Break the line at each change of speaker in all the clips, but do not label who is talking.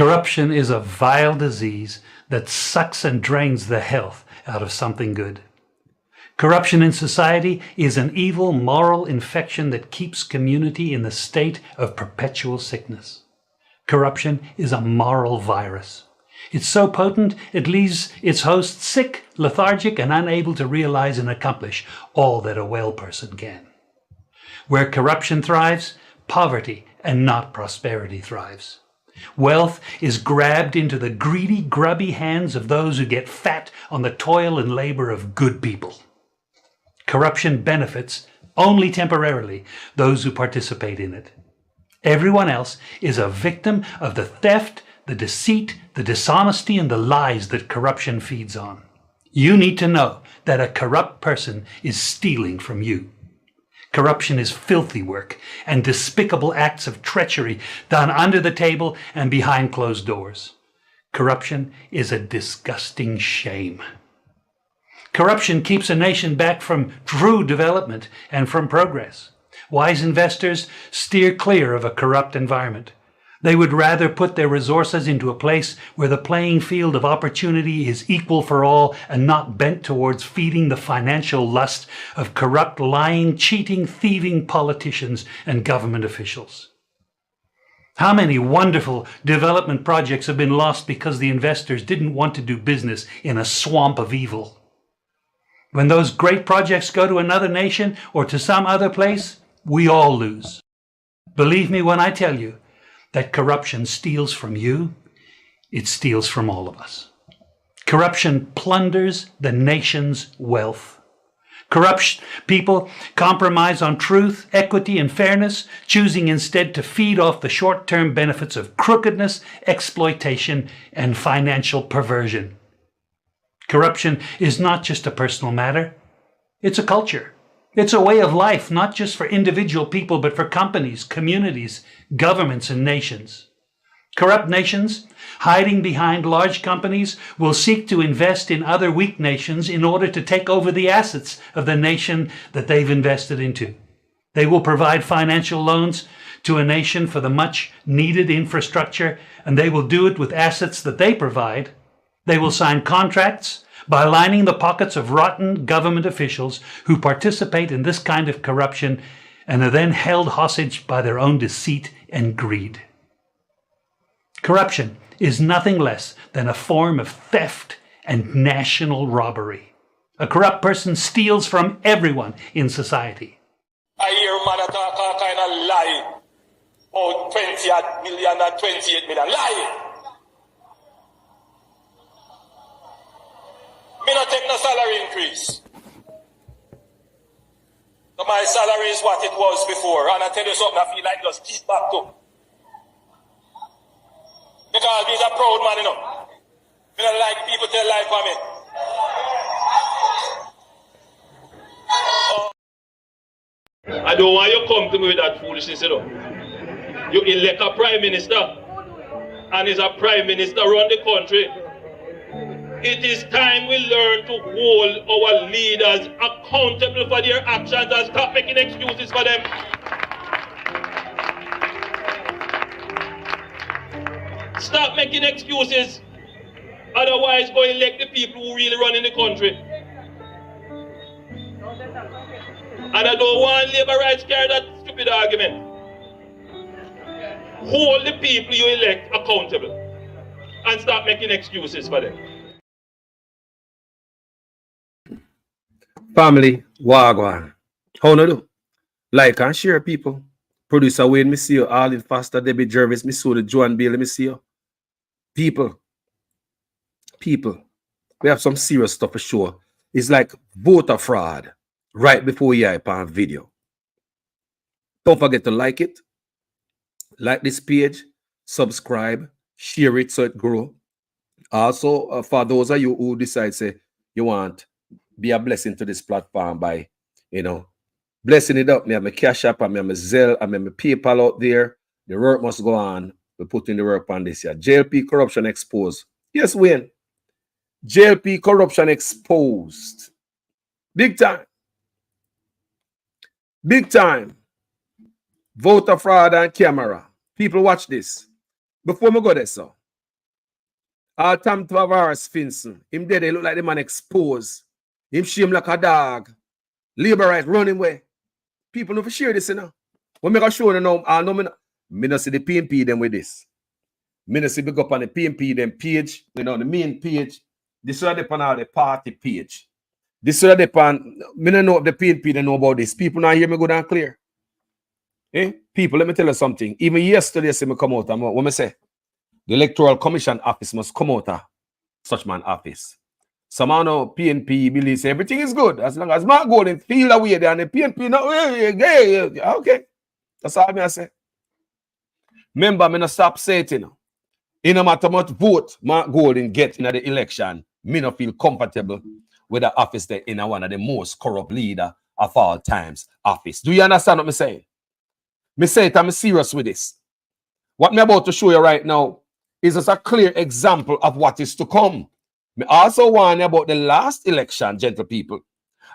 Corruption is a vile disease that sucks and drains the health out of something good. Corruption in society is an evil moral infection that keeps community in the state of perpetual sickness. Corruption is a moral virus. It's so potent it leaves its host sick, lethargic, and unable to realize and accomplish all that a well person can. Where corruption thrives, poverty and not prosperity thrives. Wealth is grabbed into the greedy, grubby hands of those who get fat on the toil and labor of good people. Corruption benefits only temporarily those who participate in it. Everyone else is a victim of the theft, the deceit, the dishonesty, and the lies that corruption feeds on. You need to know that a corrupt person is stealing from you. Corruption is filthy work and despicable acts of treachery done under the table and behind closed doors. Corruption is a disgusting shame. Corruption keeps a nation back from true development and from progress. Wise investors steer clear of a corrupt environment. They would rather put their resources into a place where the playing field of opportunity is equal for all and not bent towards feeding the financial lust of corrupt, lying, cheating, thieving politicians and government officials. How many wonderful development projects have been lost because the investors didn't want to do business in a swamp of evil? When those great projects go to another nation or to some other place, we all lose. Believe me when I tell you that corruption steals from you, it steals from all of us. Corruption plunders the nation's wealth. Corrupt people compromise on truth, equity, and fairness, choosing instead to feed off the short-term benefits of crookedness, exploitation, and financial perversion. Corruption is not just a personal matter, it's a culture. It's a way of life, not just for individual people, but for companies, communities, governments, and nations. Corrupt nations, hiding behind large companies, will seek to invest in other weak nations in order to take over the assets of the nation that they've invested into. They will provide financial loans to a nation for the much needed infrastructure, and they will do it with assets that they provide. They will sign contracts by lining the pockets of rotten government officials who participate in this kind of corruption and are then held hostage by their own deceit and greed. Corruption is nothing less than a form of theft and national robbery. A corrupt person steals from everyone in society.
I hear man talk all kind of lie. Oh, 20 million and 28 million. Lie! Me not take no salary increase. So my salary is what it was before. And I tell you something, I feel like just keep back to. Because he's a proud man, you know. Me don't like people tell lie for me. I don't want you to come to me with that foolishness, you know. You elect a prime minister. And he's a prime minister run the country. It is time we learn to hold our leaders accountable for their actions and stop making excuses for them. Stop making excuses. Otherwise, go elect the people who really run in the country. And I don't want labor rights carry that stupid argument. Hold the people you elect accountable and stop making excuses for them.
Family, wagwan. How no do? Like and share, people. Producer Wayne, me see you. Arlene Foster, Debbie Jervis, me see you. Joan Bailey, me see you. People. We have some serious stuff for sure. It's like voter fraud right before you hype on video. Don't forget to like it. Like this page. Subscribe. Share it so it grow. Also, for those of you who decide, say, you want be a blessing to this platform by, blessing it up. Me have my Cash App, and me have my Zelle, and me have my PayPal out there. The work must go on. We're putting the work on this year. JLP corruption exposed. Yes, Wayne. JLP corruption exposed. Big time. Big time. Voter fraud and camera. People watch this. Before we go there, so Tam Tavares Finson. Him dead, they look like the man exposed. Him shame like a dog. Labor right running way. People know for share this, you know. When me go show you now, I know me not see the PNP them with this. Me not see big up on the PNP them page, you know, the main page. This is depend on the party page. This is depend. Me don't know if the PNP they know about this. People now hear me good and clear. Eh? People, let me tell you something. Even yesterday, see me come out. What me say? The Electoral Commission office must come out of such man office. Somehow now PNP believes everything is good as long as Mark Golden feel away there and the PNP no okay. That's all I say. Remember, me not stop saying it, you know. In no matter much vote Mark Golden get in the election, me not feel comfortable with the office there in one of the most corrupt leader of all times office. Do you understand what me saying? Me say it, I'm serious with this. What me about to show you right now is just a clear example of what is to come. Me also warn you about the last election, gentle people,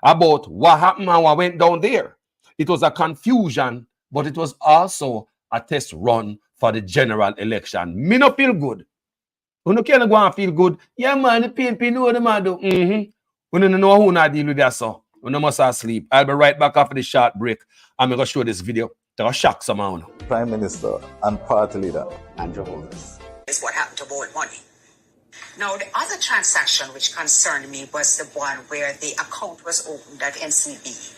about what happened and what went down there. It was a confusion, but it was also a test run for the general election. Me no feel good. You no can go and feel good. Yeah, man, the PNP know what the man do. You don't know who not deal with that, so you no must sleep. I'll be right back after the short break. I'm going to show this video to shock someone.
Prime Minister and Party Leader Andrew Holness.
Is what happened to Ballot money. Now, the other transaction which concerned me was the one where the account was opened at NCB.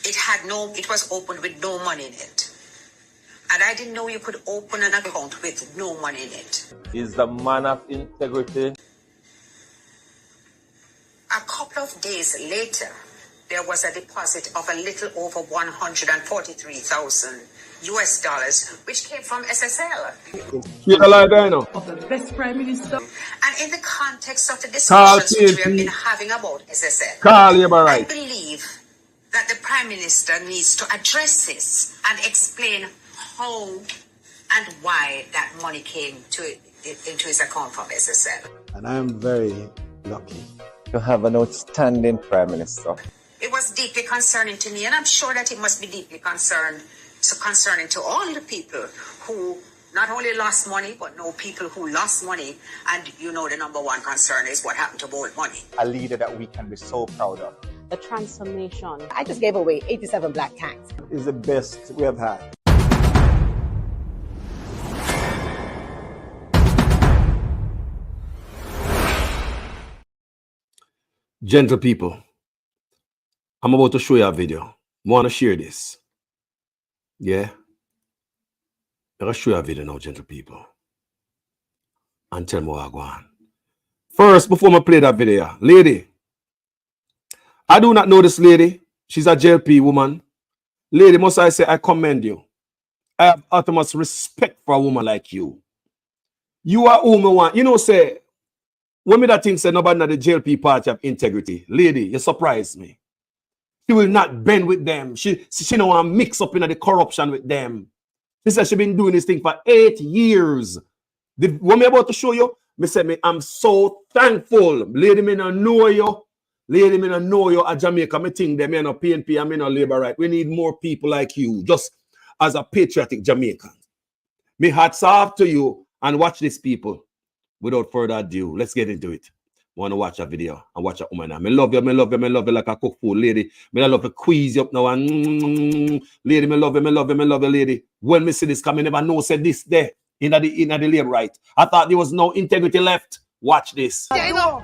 It was opened with no money in it. And I didn't know you could open an account with no money in it.
Is the man of integrity.
A couple of days later, there was a deposit of a little over $143,000 US, which came from SSL.
Of
the best Prime Minister. And in the context of the discussions which we have been having about SSL, I believe that the Prime Minister needs to address this and explain how and why that money came into his account from SSL.
And I am very lucky to have an outstanding Prime Minister.
It was deeply concerning to me, and I'm sure that it must be deeply concerning to all the people who not only lost money, but know people who lost money. And you know the number one concern is what happened to Ballot money.
A leader that we can be so proud of.
The transformation.
I just gave away 87 black cats.
Is the best we have had.
Gentle people, I'm about to show you a video. Want to share this? Yeah? I'm going to show you a video now, gentle people. And tell me what I go on. First, before I play that video, lady, I do not know this lady. She's a JLP woman. Lady, must I say, I commend you. I have utmost respect for a woman like you. You are who me want. You know, say, when me that thing say nobody in the JLP party have integrity. Lady, you surprise me. She will not bend with them. She don't want to mix up in the corruption with them. She said she been doing this thing for 8 years. What me about to show you, me say I'm so thankful. Lady, me no know you. Lady, me no know you at Jamaica. Me think them, me no PNP and me no labor right. We need more people like you, just as a patriotic Jamaican. Me hats off to you and watch these people. Without further ado, let's get into it. Want to watch a video and watch a woman. I love you, like a cook food, lady. Me love to squeeze you up now and lady, me love you, lady. When me see this coming, never know said this there in the labor right. I thought there was no integrity left. Watch this.
Yeah, you know.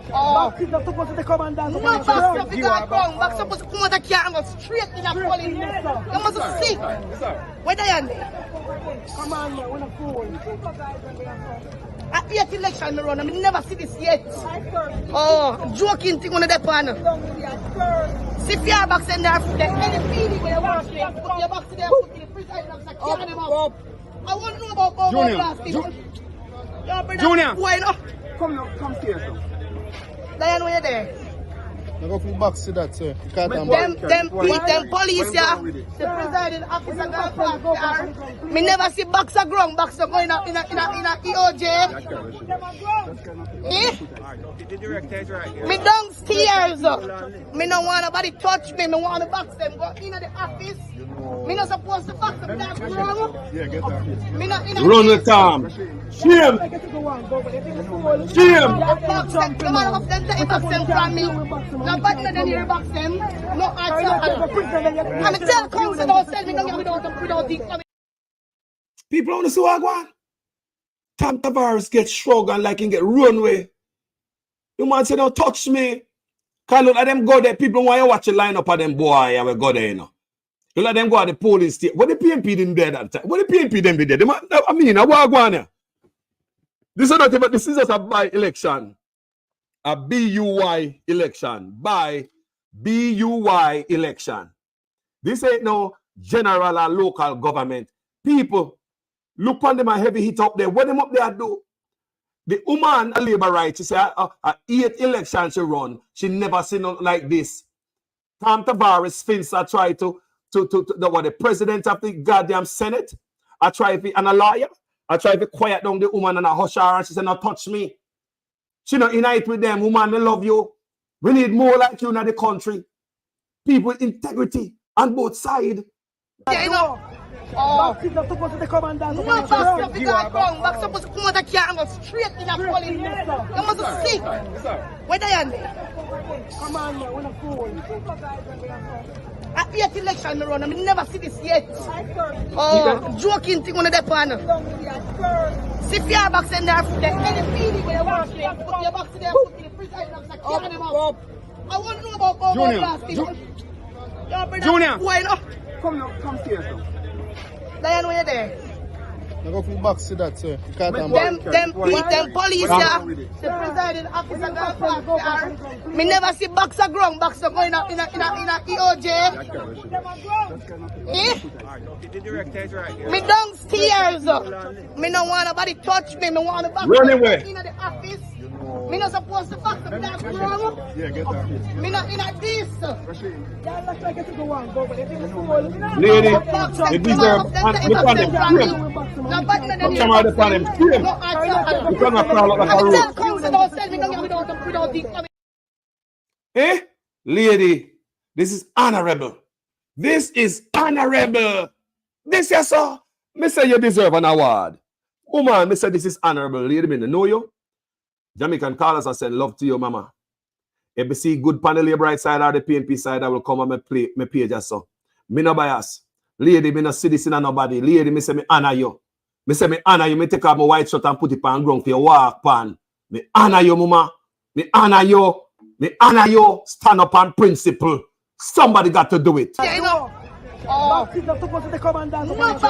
Back is not supposed to come and dance. No, back supposed to come out of car and go straight in a police. You must see. Where they are? Come on, man. We're not fool. At the 8th election, I run. I never see this yet. Oh, joking thing on the pan. See if your box in there, any feeling where you want to put your box in there, put in the fridge, I want to know about last thing. Junior, come here, come here. Diane, where you there? Them police, yeah. The presiding officer got parked. Me never see boxer ground, boxer going in a EOJ. Eh? Me downstairs. Me no want nobody touch me. Me want to box them. Go in the office. Me not supposed to box them. That's wrong. Me not in a
Run the time. Shame. Shame.
box them. Come on, box them. Take box them from me. Nobody not here box them. No answer. I'm tell council don't send me no without the.
People on the Suwagwan. Tom Tavares get shrugged and like him get runway. The man say, don't touch me. Can't look at them go there. People want to watch the lineup of them boy. I will go there, you know. You let them go at the police station. What the PNP didn't do that time? What the PNP didn't do there? I mean, I want to go on here. This is not about, this is just a by-election. A BUY election. By BUY election. This ain't no general or local government. People, look on them a heavy hit up there. What them up there do? The woman, a labor right, she said, 8 elections she run. She never seen nothing like this. Tom Tavares, Finster tried to the president of the goddamn Senate. I try to be and a lawyer. I try to quiet down the woman and I hush her and she said, "Not touch me." She not unite with them. Woman, they love you. We need more like you in the country. People with integrity on both sides.
Yeah, you know. Oh, no, supposed to come out the car and go straight in a police. You must see. Where they are? Come on, man, we're not fool. At the 8th election, me run, I never see this yet. Oh, joking thing on the pan. See if your box in there, any feeling when you watch there, put your box in there, put in the president of the carry them out. I want to know about
Junior.
Why not?
Come here,
Diane, when you're there.
I go for box to that, sir.
Them police, yeah. The presiding officer got parked. Me never see boxer ground, boxer going in a EOJ. Eh? Me downstairs. Me no want nobody touch me. Me want to box in the office. Me not supposed to box them. That's wrong. Me not in a this.
Lady, they deserve Eh? Lady, this is honorable. This is honorable. This is so. Me say you deserve an award. Woman, me say this is honorable. Lady, me know you. Jamaican callers and send love to your mama. If you see good panel labor right side or the PNP side, I will come and my page as so. Me no bias. Lady, me no citizen of nobody. Lady, me say me honor you. Me say me honor you. Me take off my white shirt and put it on ground for your walk pan. Me honor you, mama. Me honor you. Me honor you. Stand up on principle. Somebody got to do it.
Yeah, you know. Oh, no, supposed to come and dance. No, box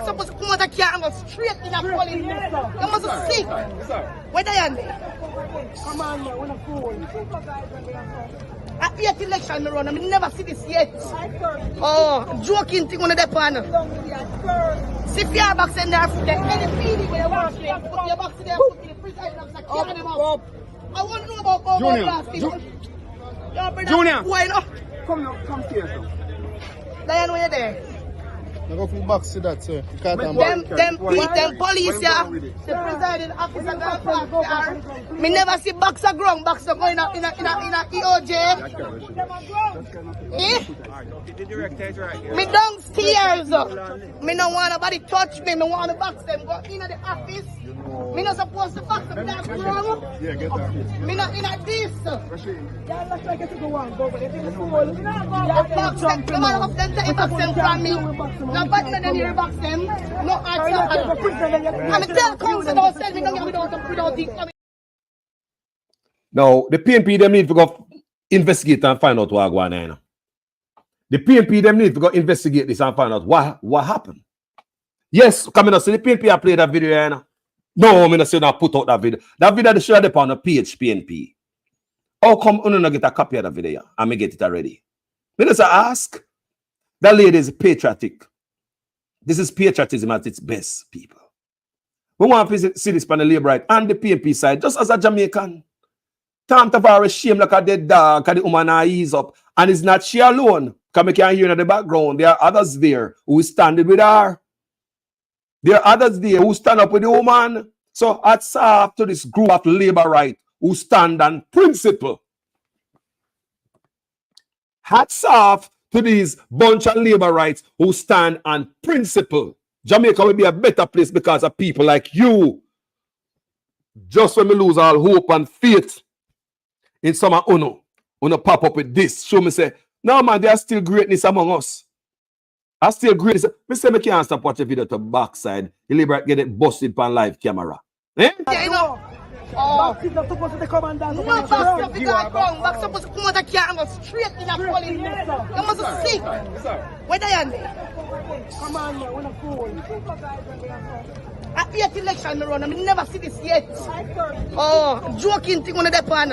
supposed to come out the car and go straight in a police. You must see. Where they are? Come on, man, we're not fool. At the 8th election, me run, I never see this yet. Oh, joking thing on the pan. See if your box in there, any feeling when you watch there, put your box in there, put in the president of the carry them out. I want to know about
Junior.
Why not?
Come here,
Diane, when you're there.
I go for box to that, sir.
Them police, yeah. The presiding officer got parked. Me never see boxer ground, boxer going in a EOJ. Eh? Me downstairs. Me no want nobody touch me. Me want to box them. Go in the office. Me not supposed to box them. That's wrong. Me not in a this. Yeah, let's try to go on. Go, but if it's full, box them. Come on, box them. Take box them from me. Nobody not here box them. No answer. I'm tell council don't send me no without the.
Now, the PNP them need to go investigate and find out what going on. The PNP them need to go investigate this and find out what happened. Yes, coming up, so the PNP have played that video. No, I'm not saying I put out that video. That video they showed up on the page PNP. How come you don't get a copy of that video? I may get it already. Me just ask. That lady is patriotic. This is patriotism at its best, people. We want to see this on the labor right and the PNP side, just as a Jamaican. Tom Tavares shame like a dead dog because the woman ease up. And it's not she alone. Because we can hear in the background. There are others there who stand with her. There are others there who stand up with the woman. So hats off to this group of labor right who stand on principle. Hats off to these bunch of labor rights who stand on principle. Jamaica will be a better place because of people like you. Just when we lose all hope and faith in some of Uno pop up with this. Show me say, no man, there's still greatness among us. I still greatness. Me say me can't stop watching video to backside. The labor get it busted on live camera. Eh?
Yeah, you know. Oh, he's not supposed to come and dance. No, back supposed to come out of car and go straight in a police. You must see. Where they are? Come on, man, we're not fool. At the 8th election, I run. I never see this yet. Oh, joking thing on the pan.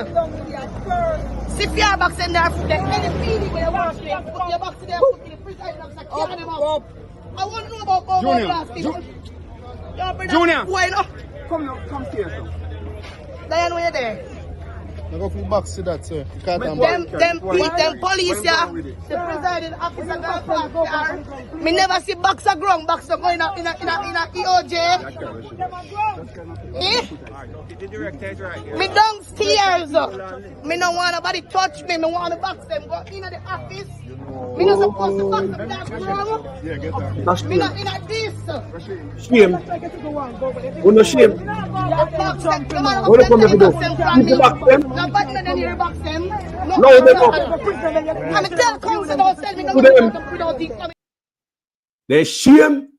See if your box in there, any feeling where you want to put your box in there, put in the fridge, I want to know about
Junior.
Why not?
Come here, sir.
Diane, where you there?
I go for box to that, sir.
Them police, yeah. The presiding officer got back. Me never see boxer ground, boxer going up in a EOJ. Me downstairs. Me don't want nobody touch me. Me want to box them. Go in the office. Me not supposed to box them that ground. Me not in this.
Shame. Who no shame? Who no come here to do? People box them.
Nobody in here box them.
No, they don't.
I'm tell council don't tell me no.
They shame.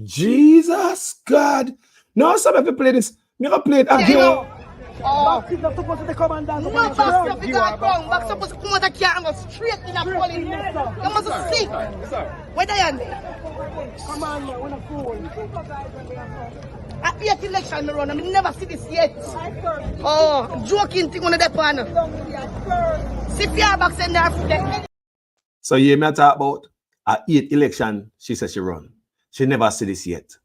Jesus God. No, some people play this. Me go play it again.
Oh, he's not supposed to come and dance. No, back supposed to come out of car and go straight in a police. You must see. Where they are? Come on, man, we're not fool. At the 8th election, I run. I never see this yet. Oh, joking thing on the pan. See if your box in there.
So you hear me talk about at 8th election, she says she run. She never see this yet.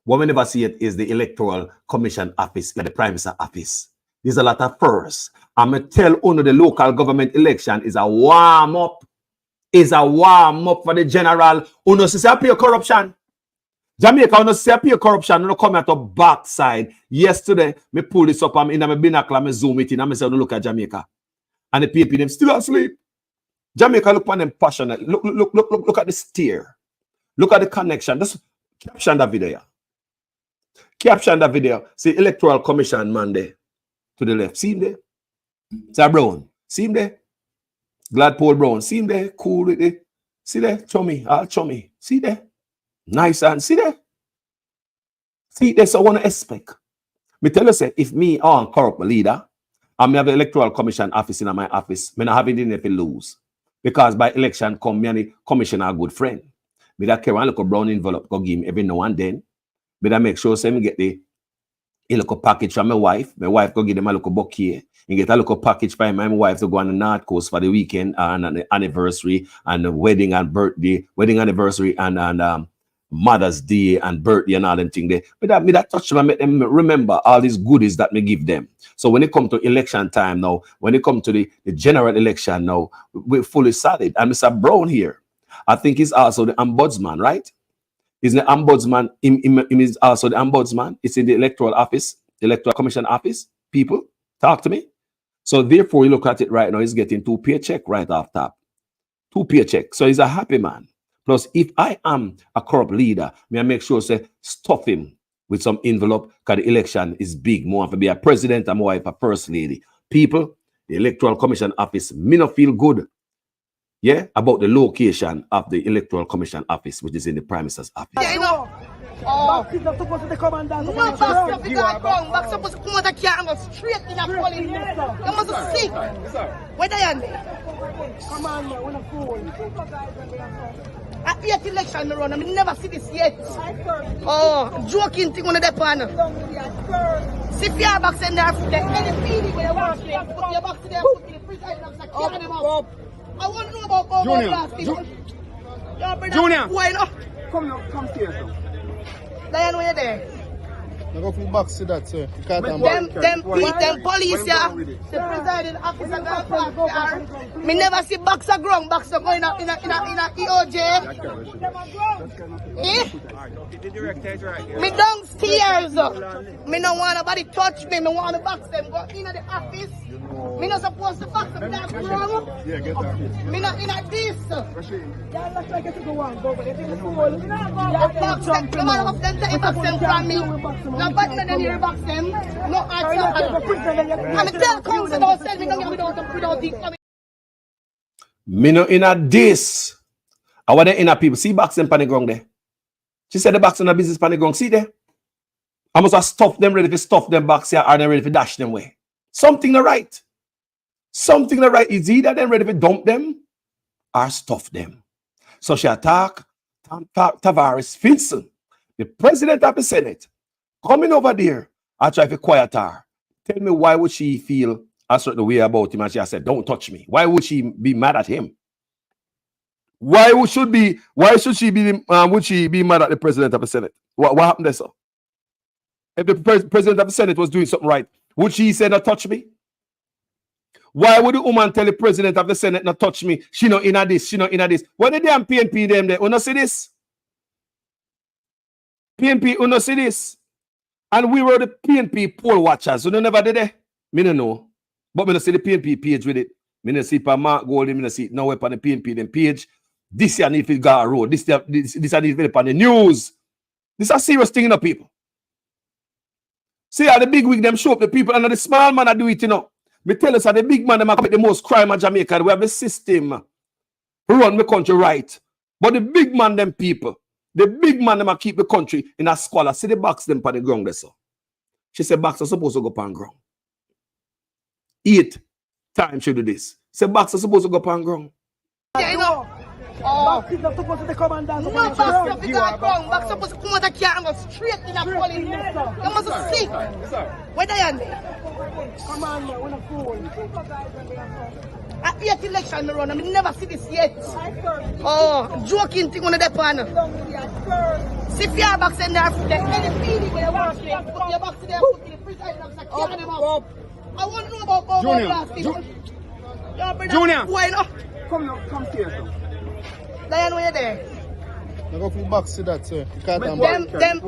What we never see it is the Electoral Commission office, like the Prime Minister office. There's a lot of firsts. I'm going to tell you the local government election is a warm-up. Is a warm-up for the general. Uno see pure corruption. Jamaica, uno see pure corruption. Uno come at the backside. Yesterday, me pull this up. I'm in my binocular, me zoom it in. I'm saying, look at Jamaica. And the people, them still asleep. Jamaica, look on them passionate. Look at the steer. Look at the connection. Just caption that video. Caption that video. See Electoral Commission man there. To the left. See him there? Sir Brown. See him there? Glad Paul Brown. See him there? Cool with it. See there? Chummy. All chummy. See there? Nice and see there? See there? So I want to expect. Me tell you, say, if me or corrupt leader, and me have the Electoral Commission office in my office, me not have it in if you lose. Because by election come, me and the commissioner are good friend. Me that carry one little brown envelope, go give him every now and then. Me that make sure say me get the little package from my wife. My wife go give them a little bouquet. And get a little package for my wife to go on the North Coast for the weekend and an anniversary and the wedding and birthday, wedding anniversary and Mother's Day and birthday and all them thing there. But me that touch them and make them remember all these goodies that me give them. So when it come to election time now, when it come to the general election now, we're fully solid. And Mr. Brown here, I think he's also the ombudsman, right? He's the ombudsman. He is also the ombudsman. It's in the electoral office, the electoral commission office. People, talk to me. So therefore, you look at it right now, he's getting 2 paycheck right off top. 2 paycheck. So he's a happy man. Plus, if I am a corrupt leader, may I make sure say stuff him with some envelope because the election is big. More to be a president and more a first lady. People, the electoral commission office, me not feel good. Yeah, about the location of the Electoral Commission office, which is in the Prime Minister's office.
Yeah, you know. Oh, he's not supposed to come and dance. No, back supposed to come out of car and go straight in a police. You must see. Where they are? Come on, man, we're not fool. At the 8th election, I run. I never see this yet. Oh, joking thing on the pan. See if your box in there, any feeling where you want to put your box in there, put in the fridge, I want to know about
Junior.
Why not?
Come here, sir.
Diane, where you there?
I go for box to that, sir.
Them police, yeah. The presiding officer got park car. Me never see boxer ground, boxer going in a EOJ. Eh? Me downstairs. Me no want nobody touch me. Me want to box them. Go in the office. Me not supposed to box them. That's wrong.
Yeah, get that.
Me not in a this.
Yeah, let's try to get to go on. Go, but if it's full,
The box them. The man of them take box them from me. No bad men in here box them. No answer. I'm tell council don't send me down here without this.
Me no in a this. I want the inner people. See box them pan the ground there. She said the box on the business pan the ground. See there? I must have stuffed them ready to stuff them box here, or they ready to dash them away. Something not right. Something not right. Is either them ready to dump them or stuff them. So she attack Tavares Finson, the president of the Senate, coming over there. I try to quiet her. Tell me, why would she feel a certain way about him? And she said, don't touch me. Why would she be mad at him? Why should she be would she be mad at the president of the Senate? What happened there, sir? If the president of the Senate was doing something right, would she say not touch me? Why would the woman tell the president of the Senate not touch me? She not in a this, she not in a this. What the damn PNP them there? You not see this? PNP, you not see this? And we were the PNP poll watchers. You never did it? Me no know. But me no see the PNP page with it. Me no see pa Mark Golding, me no see it now up on the PNP them page. This year need to go a road. This I need to on the news. This is a serious thing, you know, people. See how the big wig them show up the people and the small man I do it, you know. Me tell us how the big man them commit the most crime in Jamaica. We have the system who run the country right. But the big man them people, the big man them keep the country in a squalor. See the box them on the ground there, so. She said box are supposed to go on ground. 8 times she do this. Say box are supposed to go on ground.
Yeah, you know. Oh, box is not supposed to come and dance. No, box supposed to go ground. Box supposed to come out of the car and go straight in a police. You must see. Where they are?
Come on, man, we're not fool.
At 8th election, I run. I never see this yet. Oh, joking thing on the pan. See if you are box in there, any feeling when you watch them, put your box in there, put the president of the carry them out. I want to know about
Junior.
Why not?
Come here, sir.
Lion, when you're there.
I go for box to that, sir.
Them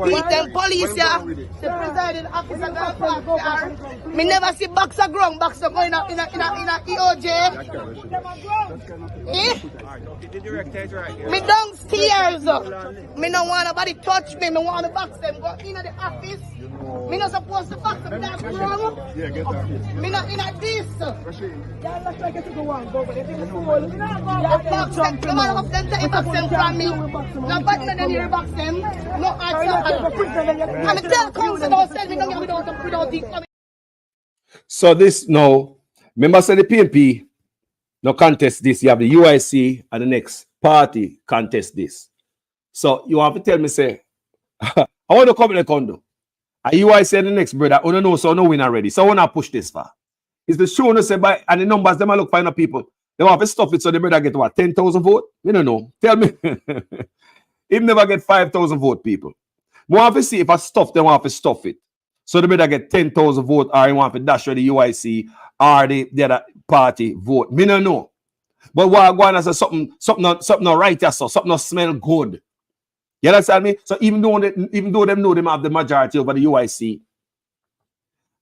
police, yeah. The presiding officer got park car. Me never see boxer ground, boxer going in a EOJ. Eh? Me downstairs. Me no want nobody touch me. Me want to box them. Go in the office. Me not supposed to box them. That's wrong.
Yeah, get that.
Me not in a this.
Yeah, let's try to get to go on. Go, but if it's full,
The man of them take box them from me. No bad men in here box them. No answer. I'm tell council don't send me down here without this.
So this now, remember say the PNP no contest this. You have the UIC and the next party contest this. So you have to tell me, say, I want to come in the condo. And UIC and the next brother, I don't know, so no win already. So I want to push this far. It's the show no say by and the numbers, them I look find people. They want to stuff it so the brother get what 10,000 votes? We don't know. Tell me. He never get 5,000 vote, people. We want to see if I stuff them, want to stuff it. So the brother get 10,000 vote, or he want to dash for the UIC or the other party vote. Me don't know. But what I want to say something not right there, so something not smell good. You understand me? So even though them know them have the majority over the UIC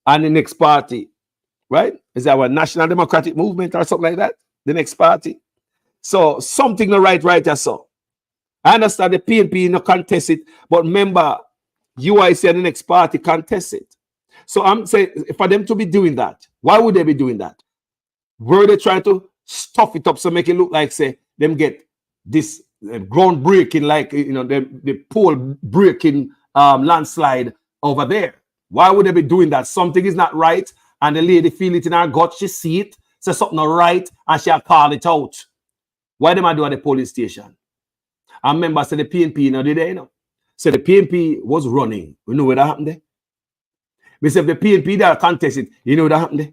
and the next party, right? Is that our National Democratic Movement or something like that? The next party. So something not right there, so. I understand the PNP no contest it, but remember, UIC and the next party contest it. So I'm saying for them to be doing that, why would they be doing that? Were they trying to stuff it up so make it look like, say, them get this ground breaking, like, you know, the pole breaking landslide over there? Why would they be doing that? Something is not right, and the lady feel it in her gut, she see it, say something not right, and she'll call it out. Why them I do at the police station? I remember, say the PNP, you know, you know. So the PNP was running. You know what happened there? But if the PNP that contested, you know what happened there?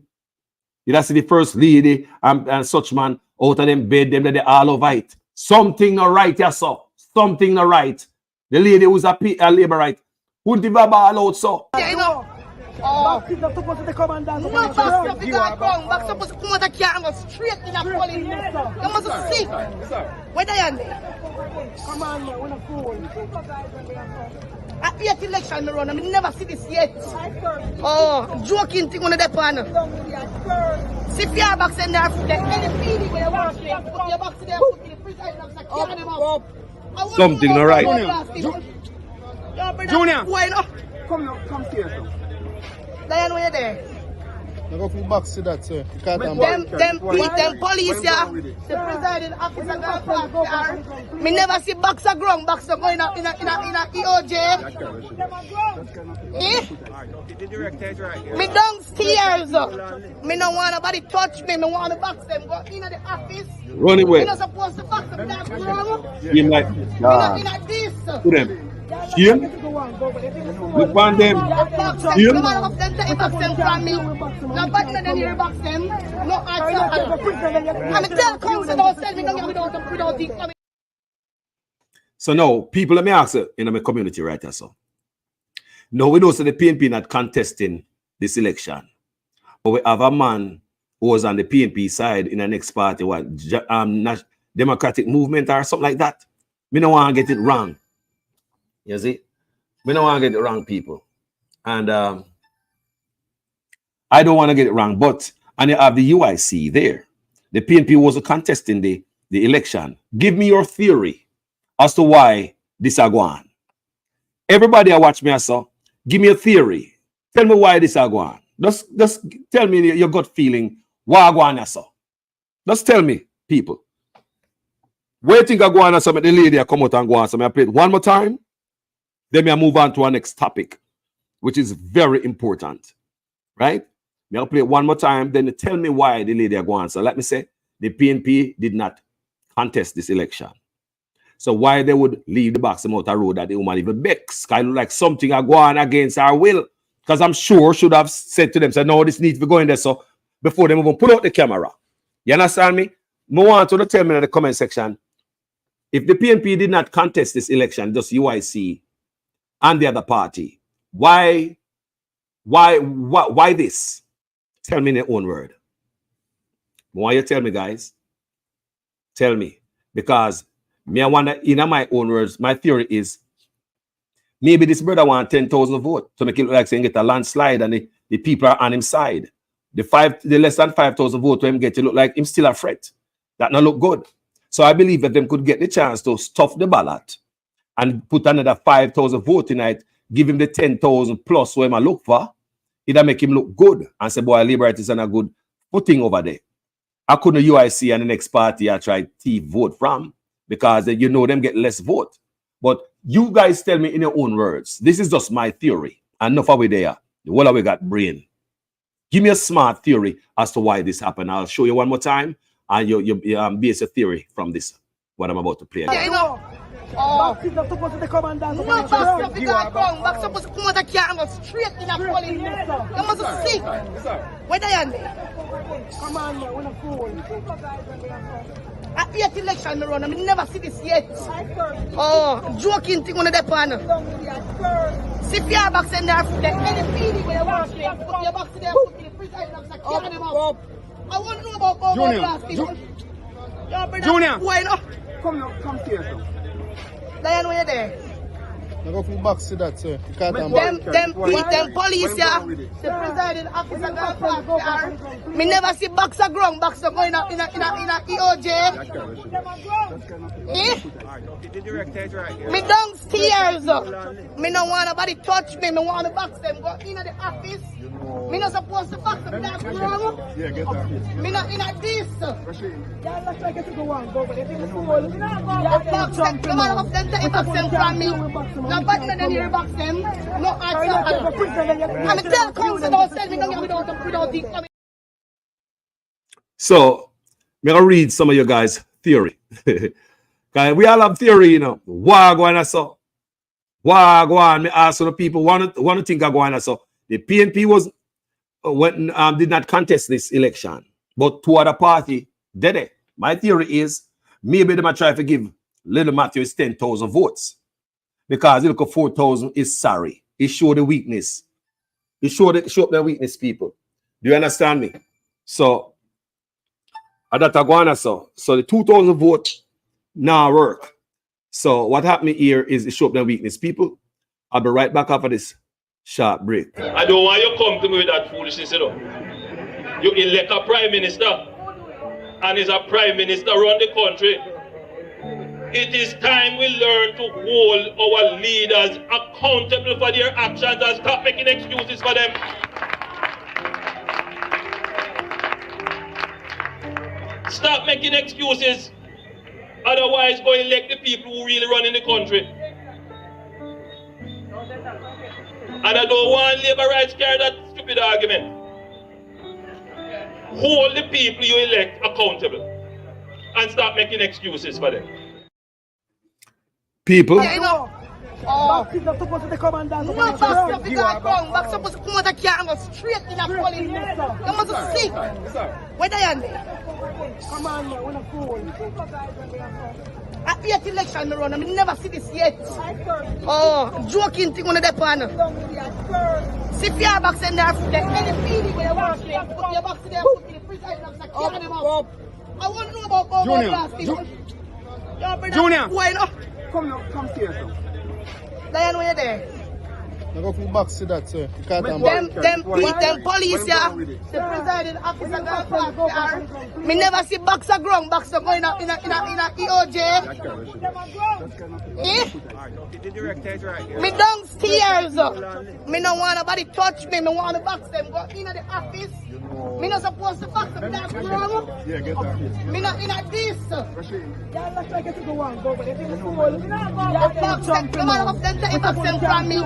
You see the first lady and such man out of them bed, them that they all over it. Something not right, yes, sir. Something not right. The lady who's a labor right Who did a ball out so?
Yeah, you know.
Back is not supposed to come and dance.
No, back stuff you got wrong. Back supposed to come out of car and go straight in a police. You must see. Where they are there?
Come on, man, we're not fool.
At the 8th election, me run. I never see this yet. Oh, joking thing on the pan. See if your box in there, any feeling where you want to put your box in there, put in the president officer, carry them up.
Something not right.
Junior.
Why not?
Come here, sir.
Diane, where you there?
I go for back to that, sir.
Them police, yeah. The presiding officer go car. Me never see boxer ground, boxer going in a EOJ. Me downstairs. Me no want nobody touch me. Me want to box them. Go in the office.
Run away.
Me not supposed to box them that ground.
Him like,
Me not in this.
to them. Him? Look on them.
You man of them take box them from me. No bad man then you box them. No answer. I'm tell council don't sell me no without it.
So now, people, let me ask you in my community right here, so. Now we know so the PNP not contesting this election. But we have a man who was on the PNP side in the next party, what Democratic Movement or something like that. Me don't want to get it wrong. You see? We don't want to get it wrong, people. And I don't want to get it wrong. But, and you have the UIC there. The PNP was contesting the election. Give me your theory as to why this is going on. Everybody I watch me, I saw, give me a theory. Tell me why this is going on. Just tell me your gut feeling. Why going on, so? Just tell me, people. Where you think I go on, so the lady I come out and go on, so I play it one more time. Then I move on to our next topic, which is very important, right? I'll play it one more time, then tell me why the lady are going. So let me say, the PNP did not contest this election. So why they would leave the box out the road that the woman even begs? Kind of like something are going against our will. Because I'm sure should have said to them, say, no, this needs to be going there. So before they even pull out the camera. You understand me? I want to tell me in the comment section, if the PNP did not contest this election, just UIC and the other party, why this? Tell me in your own word. Why you tell me, guys? Tell me. Because me, I wonder, in my own words, my theory is maybe this brother want 10,000 votes to make it look like saying get a landslide and the people are on his side. The less than 5,000 votes to him get to look like him still a threat. That not look good. So I believe that them could get the chance to stuff the ballot and put another 5,000 votes tonight, give him the 10,000 plus where I look for. It'll make him look good and say, boy, Liberty is on a good footing over there. I couldn't UIC and the next party I try to vote from because you know them get less vote. But you guys tell me in your own words. This is just my theory. And enough of it there. Well, we got brain. Give me a smart theory as to why this happened. I'll show you one more time and you base a theory from this, what I'm about to play.
Yeah, you know.
Back is not supposed to come and dance.
No, back stuff you got wrong. Back supposed to come out of car and go straight in a police. You must see. Where they are there?
Come on, man, we're not fool.
At the 8th election, me run. I never see this yet. Oh, joking thing on the pan. See if your box in there, any feeling where you want to put your box in there, put in the president officer, carry them up. I want to know about
Junior.
Why not?
Come here, sir.
Diane, where you there?
I go for back to that, sir.
Them police, yeah. The presiding officer go car. Me never see boxer ground, boxer going in a EOJ. Me downstairs. Me no want nobody touch me. Me want to box them. Go in the office. Me not supposed to box them that ground. Me not in this.
Yeah, that's like it's go on, go, but if it's fool,
The man of them take box them from me. No bad man then you box them. No answer. I'm tell council don't sell me no without it.
So, I'm going to read some of you guys' theory. We all have theory, you know. Why go on so? Why go on? Me ask the people want to think I go on so. The PNP was did not contest this election, but two other party did it. My theory is maybe they might try to give Little Matthew 10,000 votes because look at 4,000 is sorry. It show the weakness. It show up the weakness, people. Do you understand me? So, so the 2,000 vote now work. So what happened here is it show up the weakness, people. I'll be right back after this short break.
I don't want you to come to me with that foolishness, you know. You elect a prime minister, and is a prime minister around the country. It is time we learn to hold our leaders accountable for their actions and stop making excuses for them. Stop making excuses. Otherwise, go elect the people who really run in the country. And I don't want labor rights carry that stupid argument. Hold the people you elect accountable and stop making excuses for them.
People.
Yeah, you know.
Back is not supposed to come and dance.
No, back stuff is not wrong. Back supposed to come out of car and go straight in a police. You must see. Where they are there?
Come on, man, when I fool.
At the 8th election, I run. I never see this yet. Oh, joking thing on the pan. See if your box in there, any feeling where you want to put your box in there, put the presiding officer, carry them out. I want to know about
Junior.
Why not?
Come here, sir.
Diane, where you there?
I go for box to that, sir.
Them police, yeah. The presiding officer got back. Me never see boxer ground, boxer going in a EOJ. Me downstairs. Me don't want nobody touch me. Me want to box them. Go in the office. Me not supposed to box them. That's wrong.
Yeah, get that.
Me not in a this.
Yeah, let's try to get to the one. Go, but if you fool,
box them. Come on, take box them from me.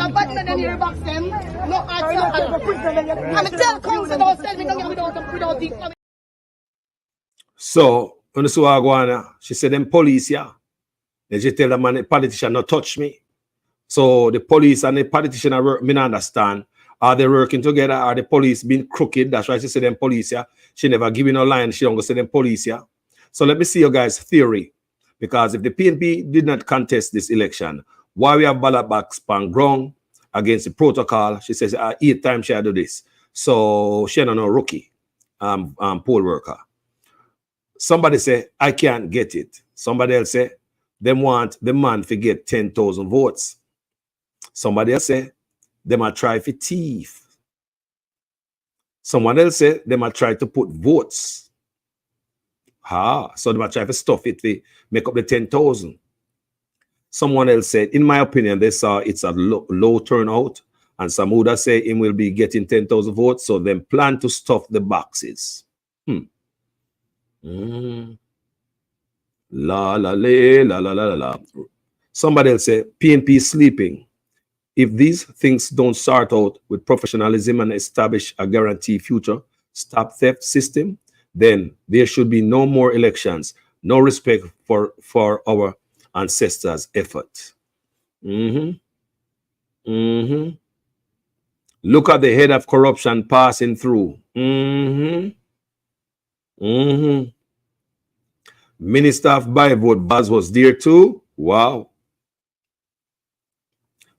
Nobody not here box them. No, I'm tell council don't send me down without this.
So, when she said, them police, yeah. And she tell the man, the politician not touch me. So, the police and the politician are work, me not understand. Are they working together? Are the police being crooked? That's why she said them police, yeah. She never give no line. She don't go say them police, yeah. So, let me see your guys' theory. Because if the PNP did not contest this election, why we have ballot box pan ground against the protocol? She says 8 times she do this. So she not no rookie poll worker. Somebody say, I can't get it. Somebody else say, them want the man to get 10,000 votes. Somebody else say, they might try for thief. Someone else say, they might try to put votes. So they might try to stuff it to make up the 10,000. Someone else said, in my opinion, they saw it's a low turnout. And some would say him will be getting 10,000 votes. So then plan to stuff the boxes. La la la la la la. Somebody else say, PNP sleeping. If these things don't start out with professionalism and establish a guaranteed future stop theft system, then there should be no more elections. No respect for our ancestors' effort. Look at the head of corruption passing through. Minister of Byvote Baz was there too. Wow.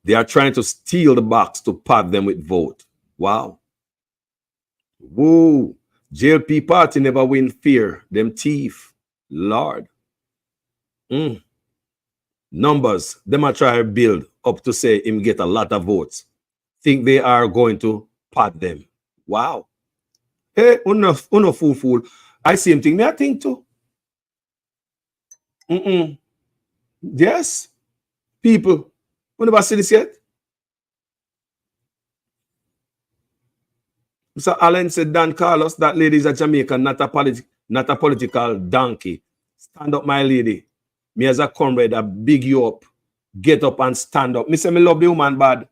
They are trying to steal the box to pad them with vote. Wow. Woo. JLP party never win fear. Them thief. Lord. Numbers. Them are trying to build up to say him get a lot of votes. Think they are going to pad them. Wow. Hey, uno fool. I see him think me I think too. Yes. People. We never see this yet. Mr. Allen said, Dan Carlos, that lady is a Jamaican, not a political donkey. Stand up, my lady. Me as a comrade, I big you up. Get up and stand up. Me say me love the woman bad.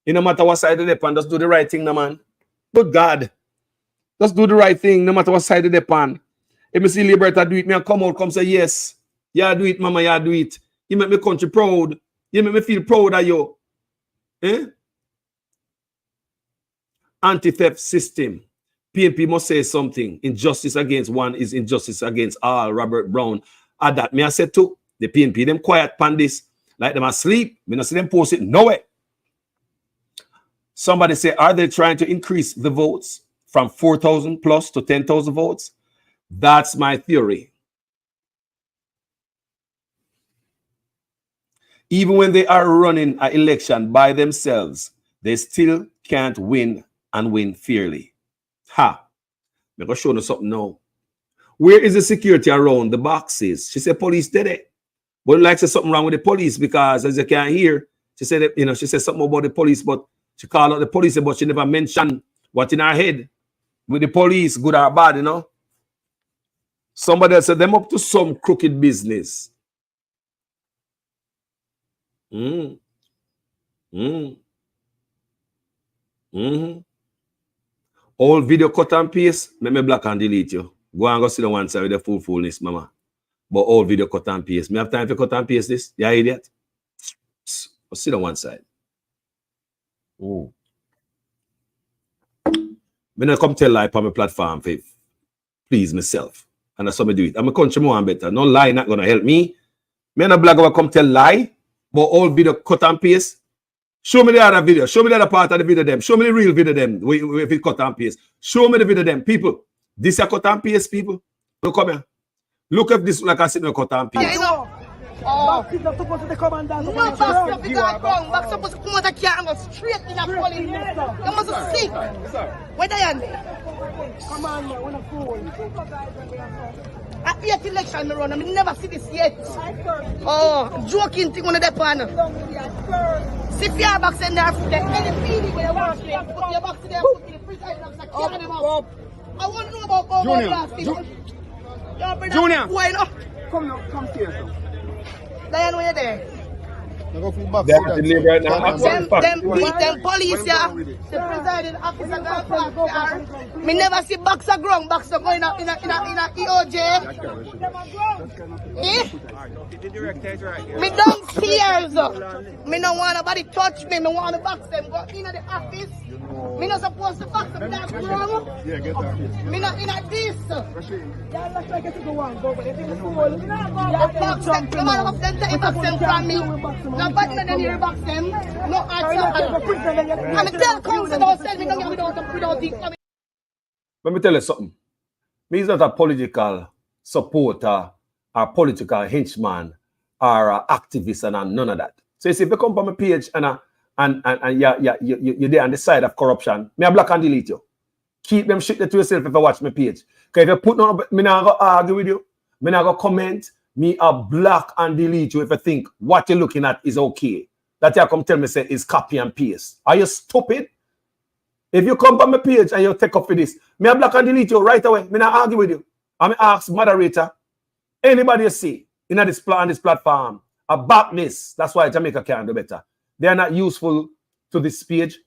You no matter what side of the pan, just do the right thing, no man. Good God. Just do the right thing, no matter what side of the pan. If me see Liberta do it, me I come out, come say, yes. Yeah, do it, mama, yeah, do it. You make me country proud. You make me feel proud of you. Anti-theft system. PNP must say something. Injustice against one is injustice against all. Robert Brown. Add that. Me I said too. The PNP, them quiet pan this. Like them asleep. Me not see them post it nowhere. Somebody say, are they trying to increase the votes from 4,000 plus to 10,000 votes? That's my theory. Even when they are running an election by themselves, they still can't win and win fairly. Ha! I'm going to show you something now. Where is the security around the boxes? She said police did it. But like there's something wrong with the police because as you can hear, she said that, she said something about the police, but she called out the police, but she never mentioned what in her head with the police, good or bad, Somebody else said them up to some crooked business. All video cut and paste, let me block and delete you. Go and go sit on one side with the fullness, mama. But all video cut and paste. Me have time for cut and paste this? You idiot? Go sit on one side. Me not come tell lie on my platform for please myself. And that's how I do it. I'm a country more and better. No lie not gonna help me. Me not blog over come tell lie, but all video cut and paste. Show me the other video. Show me the other part of the video them. Show me the real video them. If it cut and paste. Show me the video them. People, this is cut and paste, people. Look come here. Look if this like I said no cut and paste.
Back is not supposed to come and dance.
No, back supposed to come. Back supposed to come out of here and go straight in a police. You must see. Where they are?
Come on, man. We're not fools.
At the 8th election, I never see this yet. Oh, joking thing on the depot. See fear box in there. Any feeling when you watch them, put your box in there, put in the freezer box, and carry them out. I want to know about
Junior.
Why not?
Come here, sir.
Diane, when you're there.
They're right now.
Them police, yeah. The presiding officer got back. Me never see boxer ground, boxer going in a EOJ. Me downstairs. Me no want nobody touch me. Me want to box them. Go in the office. Me not supposed to box them that ground. Me not in a this.
Yeah, looks like it's a one. Go, but if it's full,
The box them. No matter what them take box them from me. No button and then you box them. No answer. I'm a tell council don't tell me no without this.
Let me tell you something. Me is not a political supporter or political henchman or an activist and none of that. So you see, if you come from my page and you're there on the side of corruption, me I block and delete you. Keep them shit to yourself if you watch my page. Because if you put no, me not go argue with you. Me not go comment. Me a block and delete you if you think what you're looking at is okay. That you come tell me say is copy and paste. Are you stupid? If you come from my page and you take up for this, me a block and delete you right away. Me not argue with you. I'm ask moderator. Anybody you see in this platform about this, that's why Jamaica can do better. They are not useful to this page.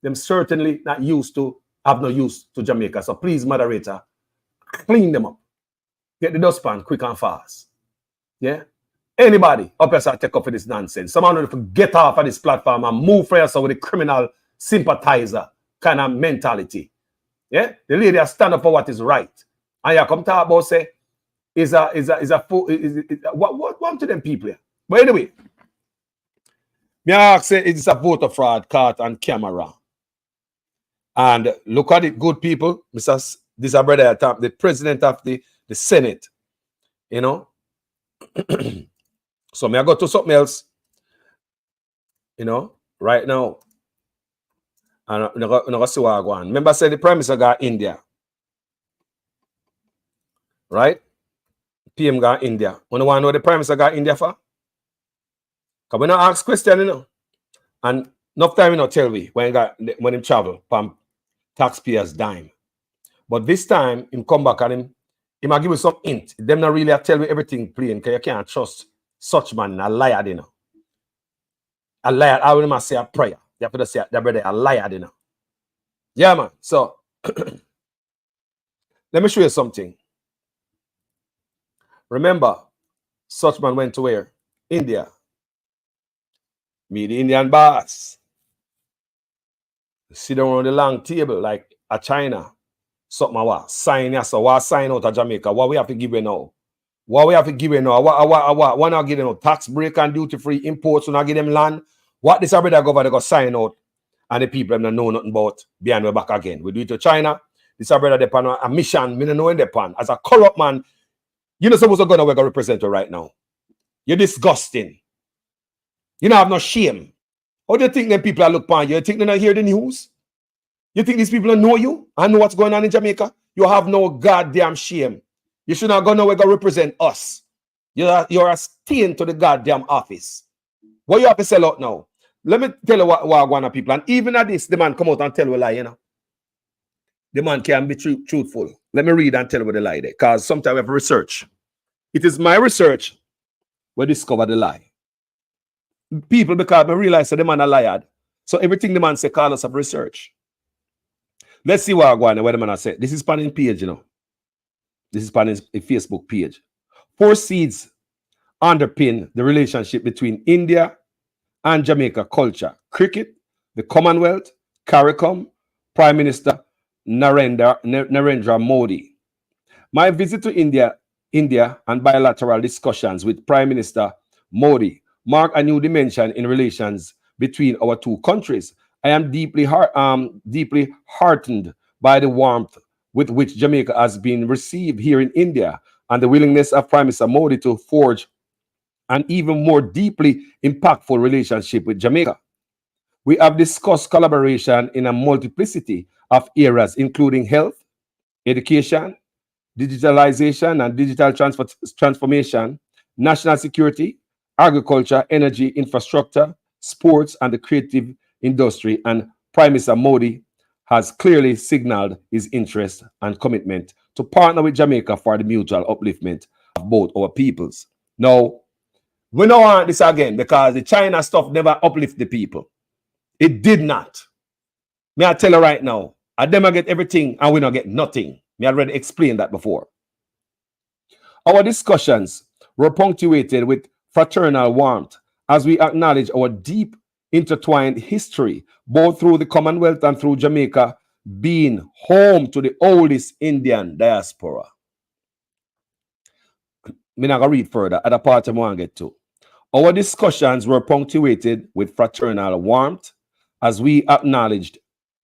Them certainly not used to, have no use to Jamaica. So please, moderator, clean them up. Get the dustpan quick and fast. Yeah? Anybody up here take up for this nonsense. Someone will get off of this platform and move for yourself with a criminal sympathizer kind of mentality. Yeah? The lady has stand up for what is right. And you come talk about say, what to them people here? But anyway, me ask say it's a voter fraud caught on camera. And look at it, good people. This is a brother at the president of the Senate. You know? So may I go to something else? You know, right now. And I'm going to see what I go on. Remember I said the Prime Minister got India. Right? PM got India. You want to know what the Prime Minister got India for? Because we don't ask questions, you know. And enough time, you know, tell me when he travel from taxpayers' dime. But this time, him come back and he might give you some hint. Them not really tell you everything plain because you can't trust such man, a liar, you know. A liar, I will not say a prayer. You have to say that brother, a liar, you know. Yeah, man. So, let me show you something. Remember, such man went to where? India. Meet the Indian boss. Sit down on the long table like a China. Something what? Sign yes, so what sign out of Jamaica? What we have to give you now? What we have to give you now? What not give them no tax break and duty free imports, so not give them land? What this brother government go sign out and the people don't know nothing about behind my back again. We do it to China. This is a brother depend on a mission. Me don't know in Japan. As a corrupt man, you're not supposed to go nowhere to represent you right now. You're disgusting. You don't have no shame. How do you think them people are look upon you? You think they don't hear the news? You think these people don't know you and know what's going on in Jamaica? You have no goddamn shame. You should not go nowhere to represent us. You're a stain to the goddamn office. What you have to sell out now? Let me tell you what I want to people. And even at this, the man come out and tell you a lie, you know. The man can be truthful. Let me read and tell you the lie there. Because sometimes we have research. It is my research we discover the lie. People, because I realize that the man a liar. So everything the man say, call us of research. Let's see what I go on where the man said. This is panning page, you know. This is panning a Facebook page. 4 seeds underpin the relationship between India and Jamaica culture. Cricket, the Commonwealth, CARICOM, Prime Minister Narendra Modi. My visit to India and bilateral discussions with Prime Minister Modi mark a new dimension in relations between our two countries. I am deeply heartened by the warmth with which Jamaica has been received here in India and the willingness of Prime Minister Modi to forge an even more deeply impactful relationship with Jamaica. We have discussed collaboration in a multiplicity of areas, including health, education, digitalization and digital transformation, national security, agriculture, energy, infrastructure, sports, and the creative industry. And Prime Minister Modi has clearly signaled his interest and commitment to partner with Jamaica for the mutual upliftment of both our peoples. Now, we don't want this again because the China stuff never uplift the people. It did not. May I tell you right now, I them get everything and we don't get nothing. Me already explained that before. Our discussions were punctuated with fraternal warmth as we acknowledge our deep intertwined history, both through the Commonwealth and through Jamaica being home to the oldest Indian diaspora. I'm not going to read further. Other part I want to get to. Our discussions were punctuated with fraternal warmth as we acknowledged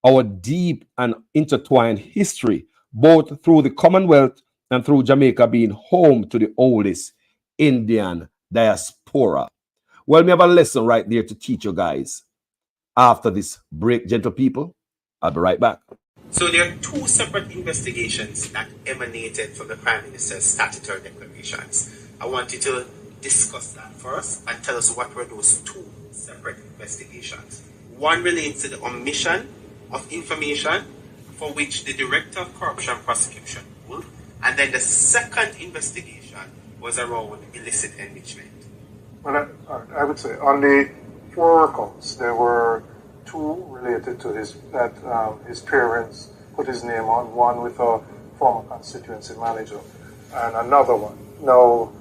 our deep and intertwined history, both through the Commonwealth and through Jamaica being home to the oldest Indian diaspora. Well, we have a lesson right there to teach you guys. After this break, gentle people, I'll be right back.
So there are 2 separate investigations that emanated from the Prime Minister's statutory declarations. I want you to discuss that first and tell us what were those 2 separate investigations. One relates to the omission of information for which the Director of Corruption Prosecution ruled, and then the second investigation was around illicit enrichment.
Well, I would say on the 4 accounts, there were 2 related to his parents put his name on, one with a former constituency manager and another one. Now,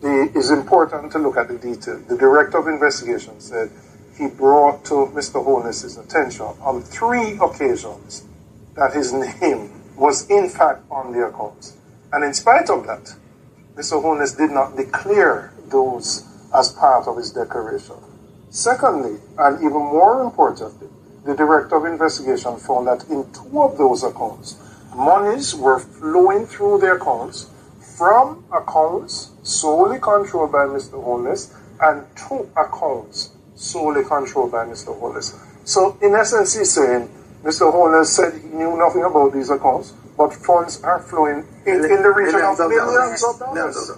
it's important to look at the detail. The Director of Investigation said he brought to Mr. Holness's attention on 3 occasions that his name was in fact on the accounts. And in spite of that, Mr. Holness did not declare those as part of his declaration. Secondly, and even more importantly, the Director of Investigation found that in 2 of those accounts, monies were flowing through the accounts from accounts solely controlled by Mr. Holness and to accounts solely controlled by Mr. Holness. So in essence, he's saying Mr. Holness said he knew nothing about these accounts, but funds are flowing in the region of millions of dollars.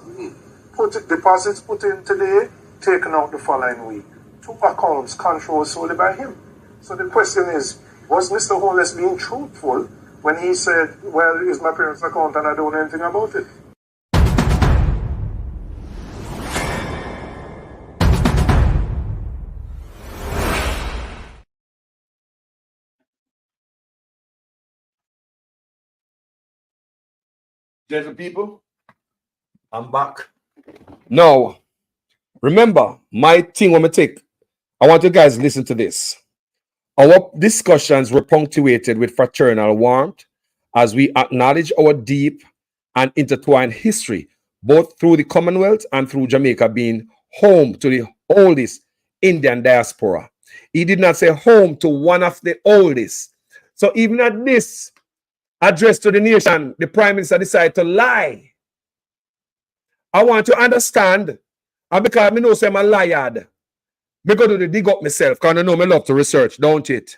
Deposits put in today, taken out the following week. 2 accounts controlled solely by him. So the question is, was Mr. Holness being truthful when he said, well, it's my parents' account and I don't know anything about it?
Gentle people, I'm back. Now, remember, my thing when I take, I want you guys to listen to this. Our discussions were punctuated with fraternal warmth as we acknowledge our deep and intertwined history, both through the Commonwealth and through Jamaica being home to the oldest Indian diaspora. He did not say home to one of the oldest. So even at this address to the nation, the Prime Minister decided to lie. I want to understand, and because I know I'm a liar, I go to the dig up myself, because I know I love to research, don't it?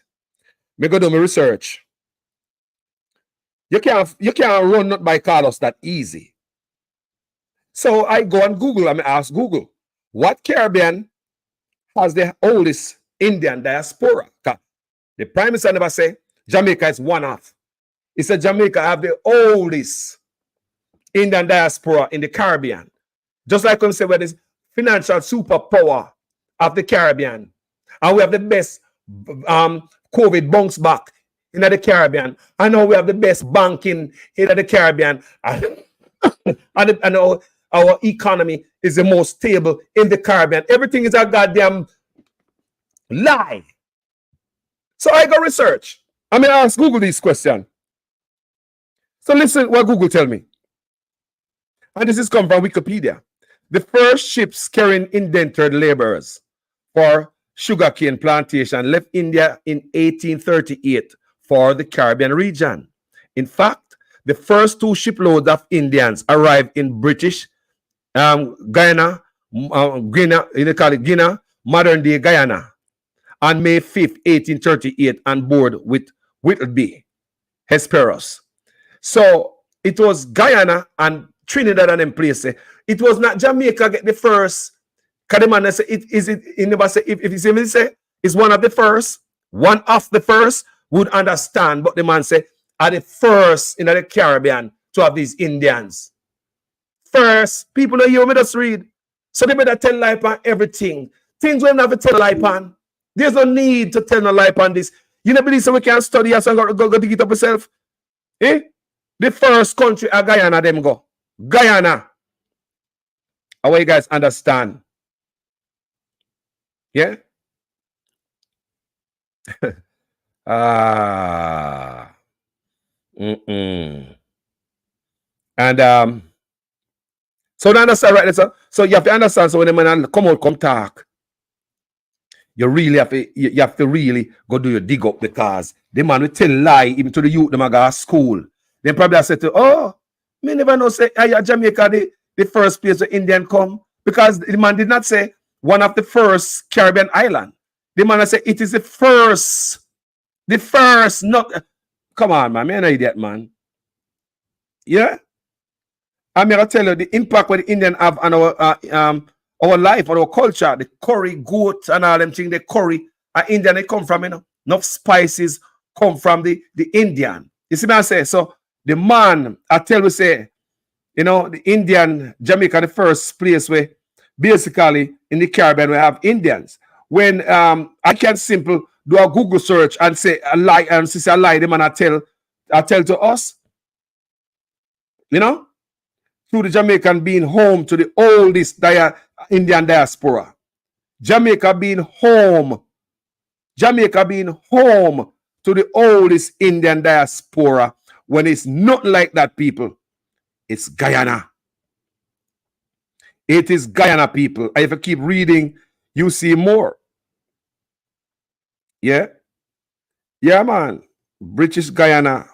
I go do my research. You can't run not by Carlos that easy. So I go on Google and I ask Google, what Caribbean has the oldest Indian diaspora? The Prime Minister never say Jamaica is one of. He said Jamaica have the oldest Indian diaspora in the Caribbean. Just like when we say we're this financial superpower of the Caribbean. And we have the best COVID bounce back in the Caribbean. I know we have the best banking in the Caribbean. And our economy is the most stable in the Caribbean. Everything is a goddamn lie. So I go research. I mean, ask Google this question. So listen what Google tell me. And this is come from Wikipedia. The first ships carrying indentured laborers for sugarcane plantation left India in 1838 for the Caribbean region. In fact, the first 2 shiploads of Indians arrived in British Guyana, they call it Guinea, modern-day Guyana, on May 5th, 1838, on board with Whittleby, Hesperus. So it was Guyana and Trinidad and them places. It was not Jamaica get the first. Because the man say he never say if he say it's one of the first, would understand. But the man say are the first in the Caribbean to have these Indians. First, people don't hear me just read. So they better tell lie on everything. Things we don't have to tell lie on. There's no need to tell no lie on this. You never believe so we can study us and go dig it up yourself? Eh? The first country are Guyana, them go. Guyana. I want you guys understand. Yeah? And so to understand right there, so you have to understand. So when the man come talk, you really have to really go do your dig up, because the man will tell lie even to the youth them go to school. Then probably I said to, oh, me never know say Jamaica the first place where Indian come, because the man did not say one of the first Caribbean island. The man said it is the first, not. Come on, man, I'm an idiot, man. Yeah, I'm gonna tell you the impact what the Indian have on our life, on our culture, the curry, goat, and all them things. The curry, Indian they come from, enough spices come from the Indian. You see what I say? So the man, I tell you, say, the Indian, Jamaica, the first place where basically in the Caribbean we have Indians. When I can simple do a Google search and say a lie, and say a lie, the man I tell to us, through the Jamaican being home to the oldest Indian diaspora. Jamaica being home to the oldest Indian diaspora, when it's not like that, people. It's Guyana. It is Guyana, people. If you keep reading, you see more. Yeah? Yeah, man. British Guyana,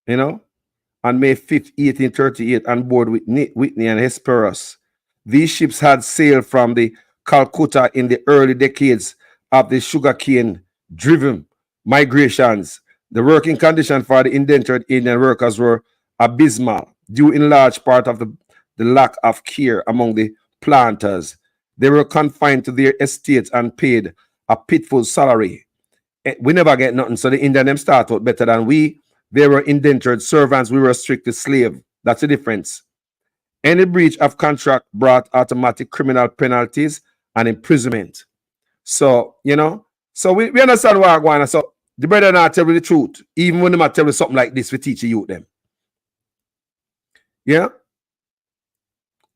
on May 5th, 1838, on board with Whitney and Hesperus. These ships had sailed from the Calcutta in the early decades of the sugarcane-driven migrations. The working conditions for the indentured Indian workers were abysmal, due in large part of the lack of care among the planters. They were confined to their estates and paid a pitiful salary. We never get nothing, so the Indian them start out better than we. They were indentured servants, we were strictly slave. That's the difference. Any breach of contract brought automatic criminal penalties and imprisonment. So, so we understand what I'm going on. So the brother not tell you the truth. Even when they might tell you something like this, we teach you them. Yeah?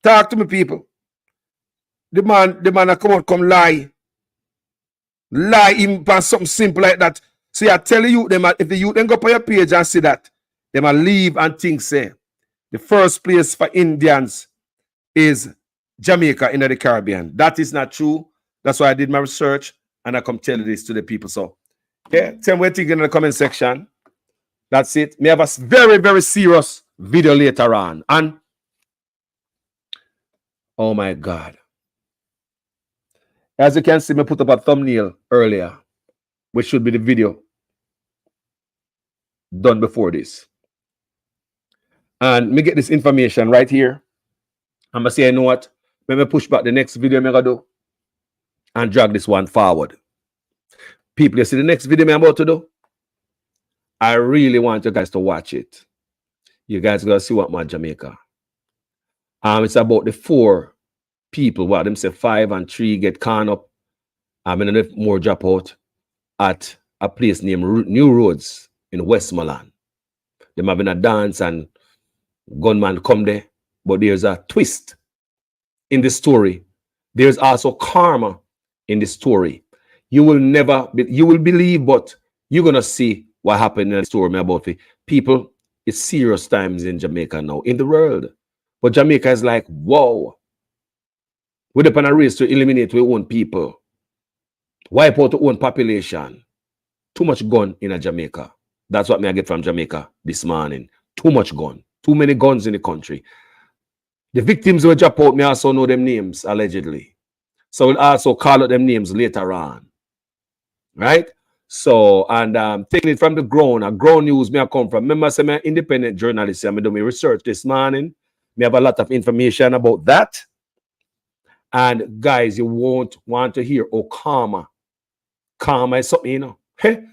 Talk to me, people. The man come lie. Lie even for something simple like that. So I tell you, if the youth then go up on your page and see that, they might leave and think, say, the first place for Indians is Jamaica in the Caribbean. That is not true. That's why I did my research, and I come tell this to the people. So, yeah, tell me what you think in the comment section. That's it. We have a very, very serious video later on. And, oh my God. As you can see, me put up a thumbnail earlier, which should be the video done before this. And me get this information right here. I'm going to say, you know what? Let me push back the next video I'm going to do and drag this one forward. People, you see the next video I'm about to do? I really want you guys to watch it. You guys got to see what my Jamaica. It's about the 4 people, what them say 5 and 3 get caught up. I'm going to more drop out at a place named New Roads in Westmoreland. Them having a dance and gunman come there. But there's a twist in the story. There's also karma in the story. You will never, you will believe, but you're going to see what happened in the story about it. People, it's serious times in Jamaica now, in the world. But Jamaica is like, whoa. We're up on a race to eliminate our own people. Wipe out our own population. Too much gun in a Jamaica. That's what I get from Jamaica this morning. Too much gun. Too many guns in the country. The victims who drop out, me also know them names, allegedly. So we'll also call out them names later on. Right? So, and taking it from the ground, a ground news me I come from. Remember, I'm an independent journalist. I'm doing my research this morning. We have a lot of information about that. And guys, you won't want to hear, oh, karma. Karma is something, you know. Hey.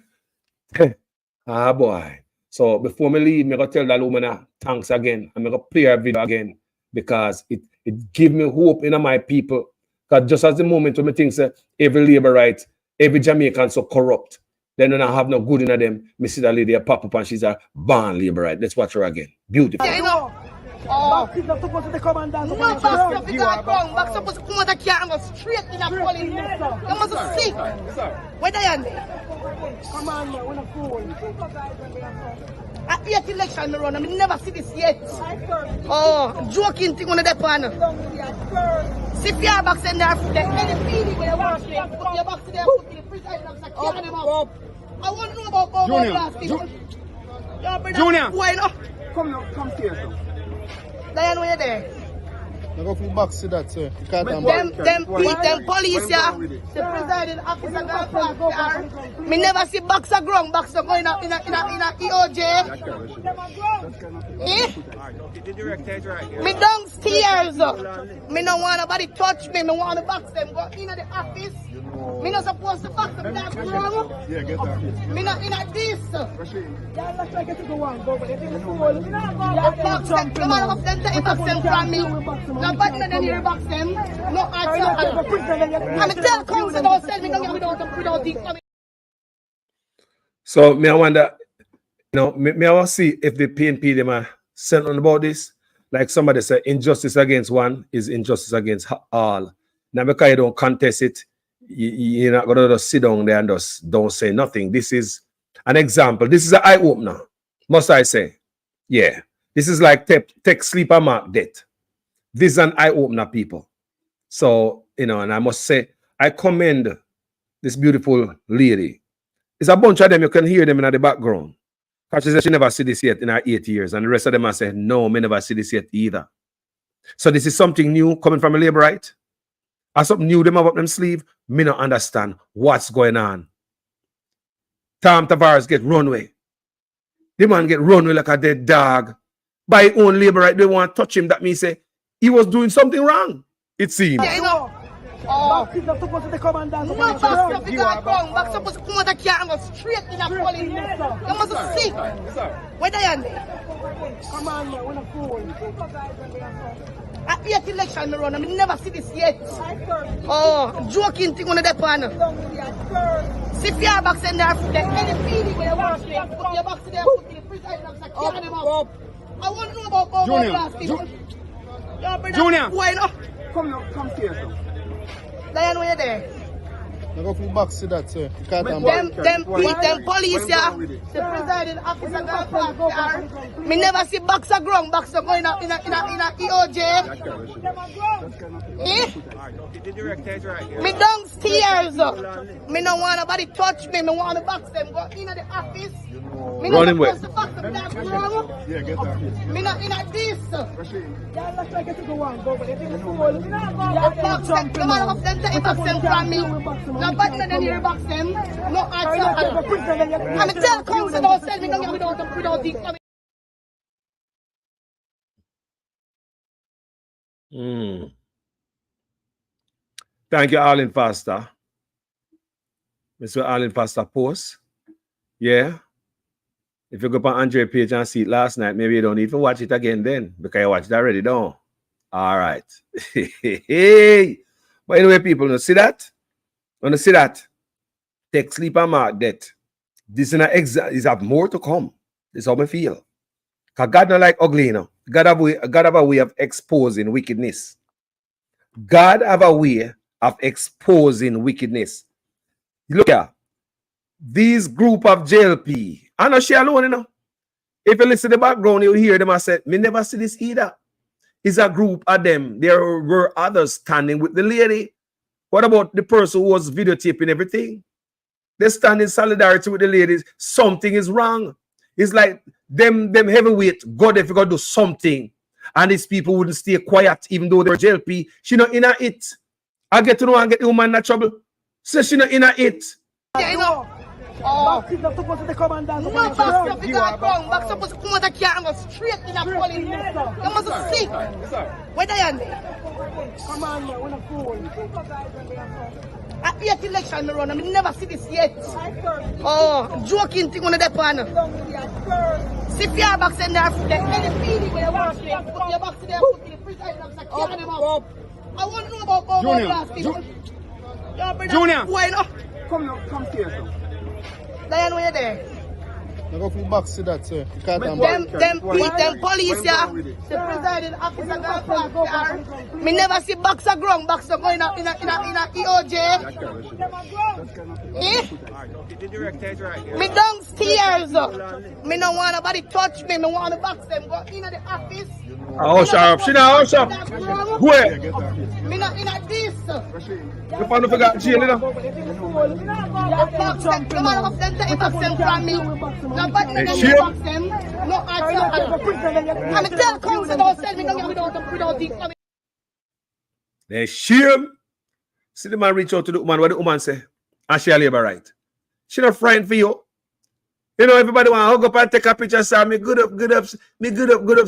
Ah, boy. So before me leave, I'm going to tell that woman thanks again. I'm going to play her video again because it gives me hope in my people. Because just as the moment when I think every labor right, every Jamaican so corrupt, then when I have no good in them, me see that lady pop up and she's a born labor right. Let's watch her again. Beautiful.
Yeah, you know. Oh, he's not supposed to come and dance. No, back supposed to come. Back supposed to come out of car and go straight in a police. You must see. Where they are? Come on, man. We're not fooling. At the 8th election, I never see this yet. Oh, joking thing on the pan. See if you are back in there, any feeling when you watch them, put your back to them, put the president of the carry them up. I want to know about Junior. Come here. Diane, when you're there.
I go for back to that, sir.
Them police, yeah. The presiding officer, me never see boxer ground, boxer going in a EOJ. Me downstairs. Me don't want nobody touch me. Me want to box them. Go in the office. Me not supposed to box them that ground.
Yeah, get that.
Me not in a this.
Yeah, that's like it's go on, go, but if it's full,
the man of them take box them from me. No button and you box them. No answer. I'm a tell council don't sell me no without the.
So me I wonder, you know, me I want to see if the PNP them are sent on about this. Like somebody said, injustice against one is injustice against all. Now because you don't contest it, you're not gonna just sit down there and just don't say nothing. This is an example. This is an eye opener, must I say? Yeah. This is like take sleeper mark death. This is an eye opener, people. So, you know, and I must say, I commend this beautiful lady. It's a bunch of them, you can hear them in the background. Because she said she never see this yet in her 8 years. And the rest of them are saying, no, me never see this yet either. So this is something new coming from a labor right. Or something new them have up them sleeve. Me not understand what's going on. Tom Tavares get runway. The man get runway like a dead dog. By his own labor right, they want to touch him. That means say he was doing something wrong. It seems.
Yeah, you know. Oh, he's not supposed to come and dance. No, back supposed to come. Back supposed to come out of car and go straight in a police. You must see. Where they are?
Come on, man. We're not fooling.
At the 8th election, I never see this yet. Oh, joking thing on the pan. See if you are back in there, any feeling when you watch them, put your back to them, put the president of the carry them up. I want to know about
Junior.
Why not?
Come here, sir.
Diane, when you're there.
I go for box to that, sir.
Them police, yeah. The presiding officer got park there. Me never see boxer ground, boxer going in a EOJ. Me downstairs. Me no want nobody touch me. Me want to box them. Go in the office. Me not supposed to box them. That's wrong.
Yeah, get that.
Me not in a this.
Yeah, let's try to go on. Go, but if it's full,
No matter what them take box them from me. No button and then you box them. No answer. I'm a tell council don't sell me no without the
Thank you, Arlen Pastor. Mr. Arlen Pastor post. Yeah. If you go on Andre page and see it last night, maybe you don't need to watch it again then, because you watched it already, don't? All right. Hey. But anyway, people, you see that? You see that? Take sleep and mark that. This is have more to come. This is how I feel. Because God not like ugly, you know. God have a way of exposing wickedness. God have a way of exposing wickedness. Look here. These group of JLP, I know she alone, you know. If you listen to the background, you'll hear them. I said, me never see this either. It's a group of them. There were others standing with the lady. What about the person who was videotaping everything? They stand in solidarity with the ladies. Something is wrong. It's like them heavyweight. God, if you got to do something, and these people wouldn't stay quiet, even though they're JLP. She not in a it. I get to know and get the woman in trouble. So she not in a it.
Yeah, you know.
Box is not supposed to come and dance.
No box up the guard ground. Box supposed to come out of car and go straight in a police. You must see. Where they are there?
Come on, man. We're not fool.
At 8th election, me run. I never see this yet. Oh, joking thing on the pan. See if your box in there, any feeling where you want to put your box in there, put the president officer, carry them up. I want to know about
Junior.
Why not?
Come here,
Diane, where you there?
I go for box to that, sir.
Them police, yeah. The presiding officer got park there. Me never see boxer ground, boxer going in a EOJ. Me downstairs. Me no want nobody touch me. Me want to box them. Go in the office.
Oh, sharp. She now, oh, sharp. Where?
Me not in a this.
You found to figure out jail, you know?
Box them. No matter what them take box them from me. No button and then you box them. No answer. I'm a tell council don't sell me no without the
They shame. See the man reach out to the woman. What the woman say? And she a labor right. She not frightened for you. You know, everybody want to hug up and take a picture. Say, me good up,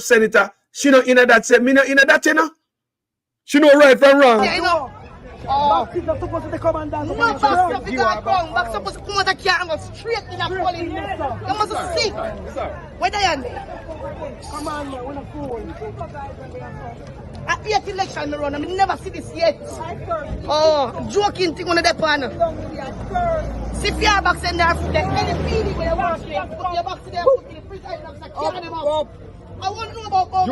senator. She not in that. Say, me not in that, you know. She know right from wrong.
Yeah, you know.
Box is not supposed to come and dance.
No box up the guard ground. Box supposed to come out of car and go straight in a police. You must see. Where they are there?
Come on, man. We're not fool.
At 8th election, me run. I never see this yet. Oh, joking thing on the pan. See if your box in there, any feeling where you want to put your box in there, put the president officer, carry them up. I want to know about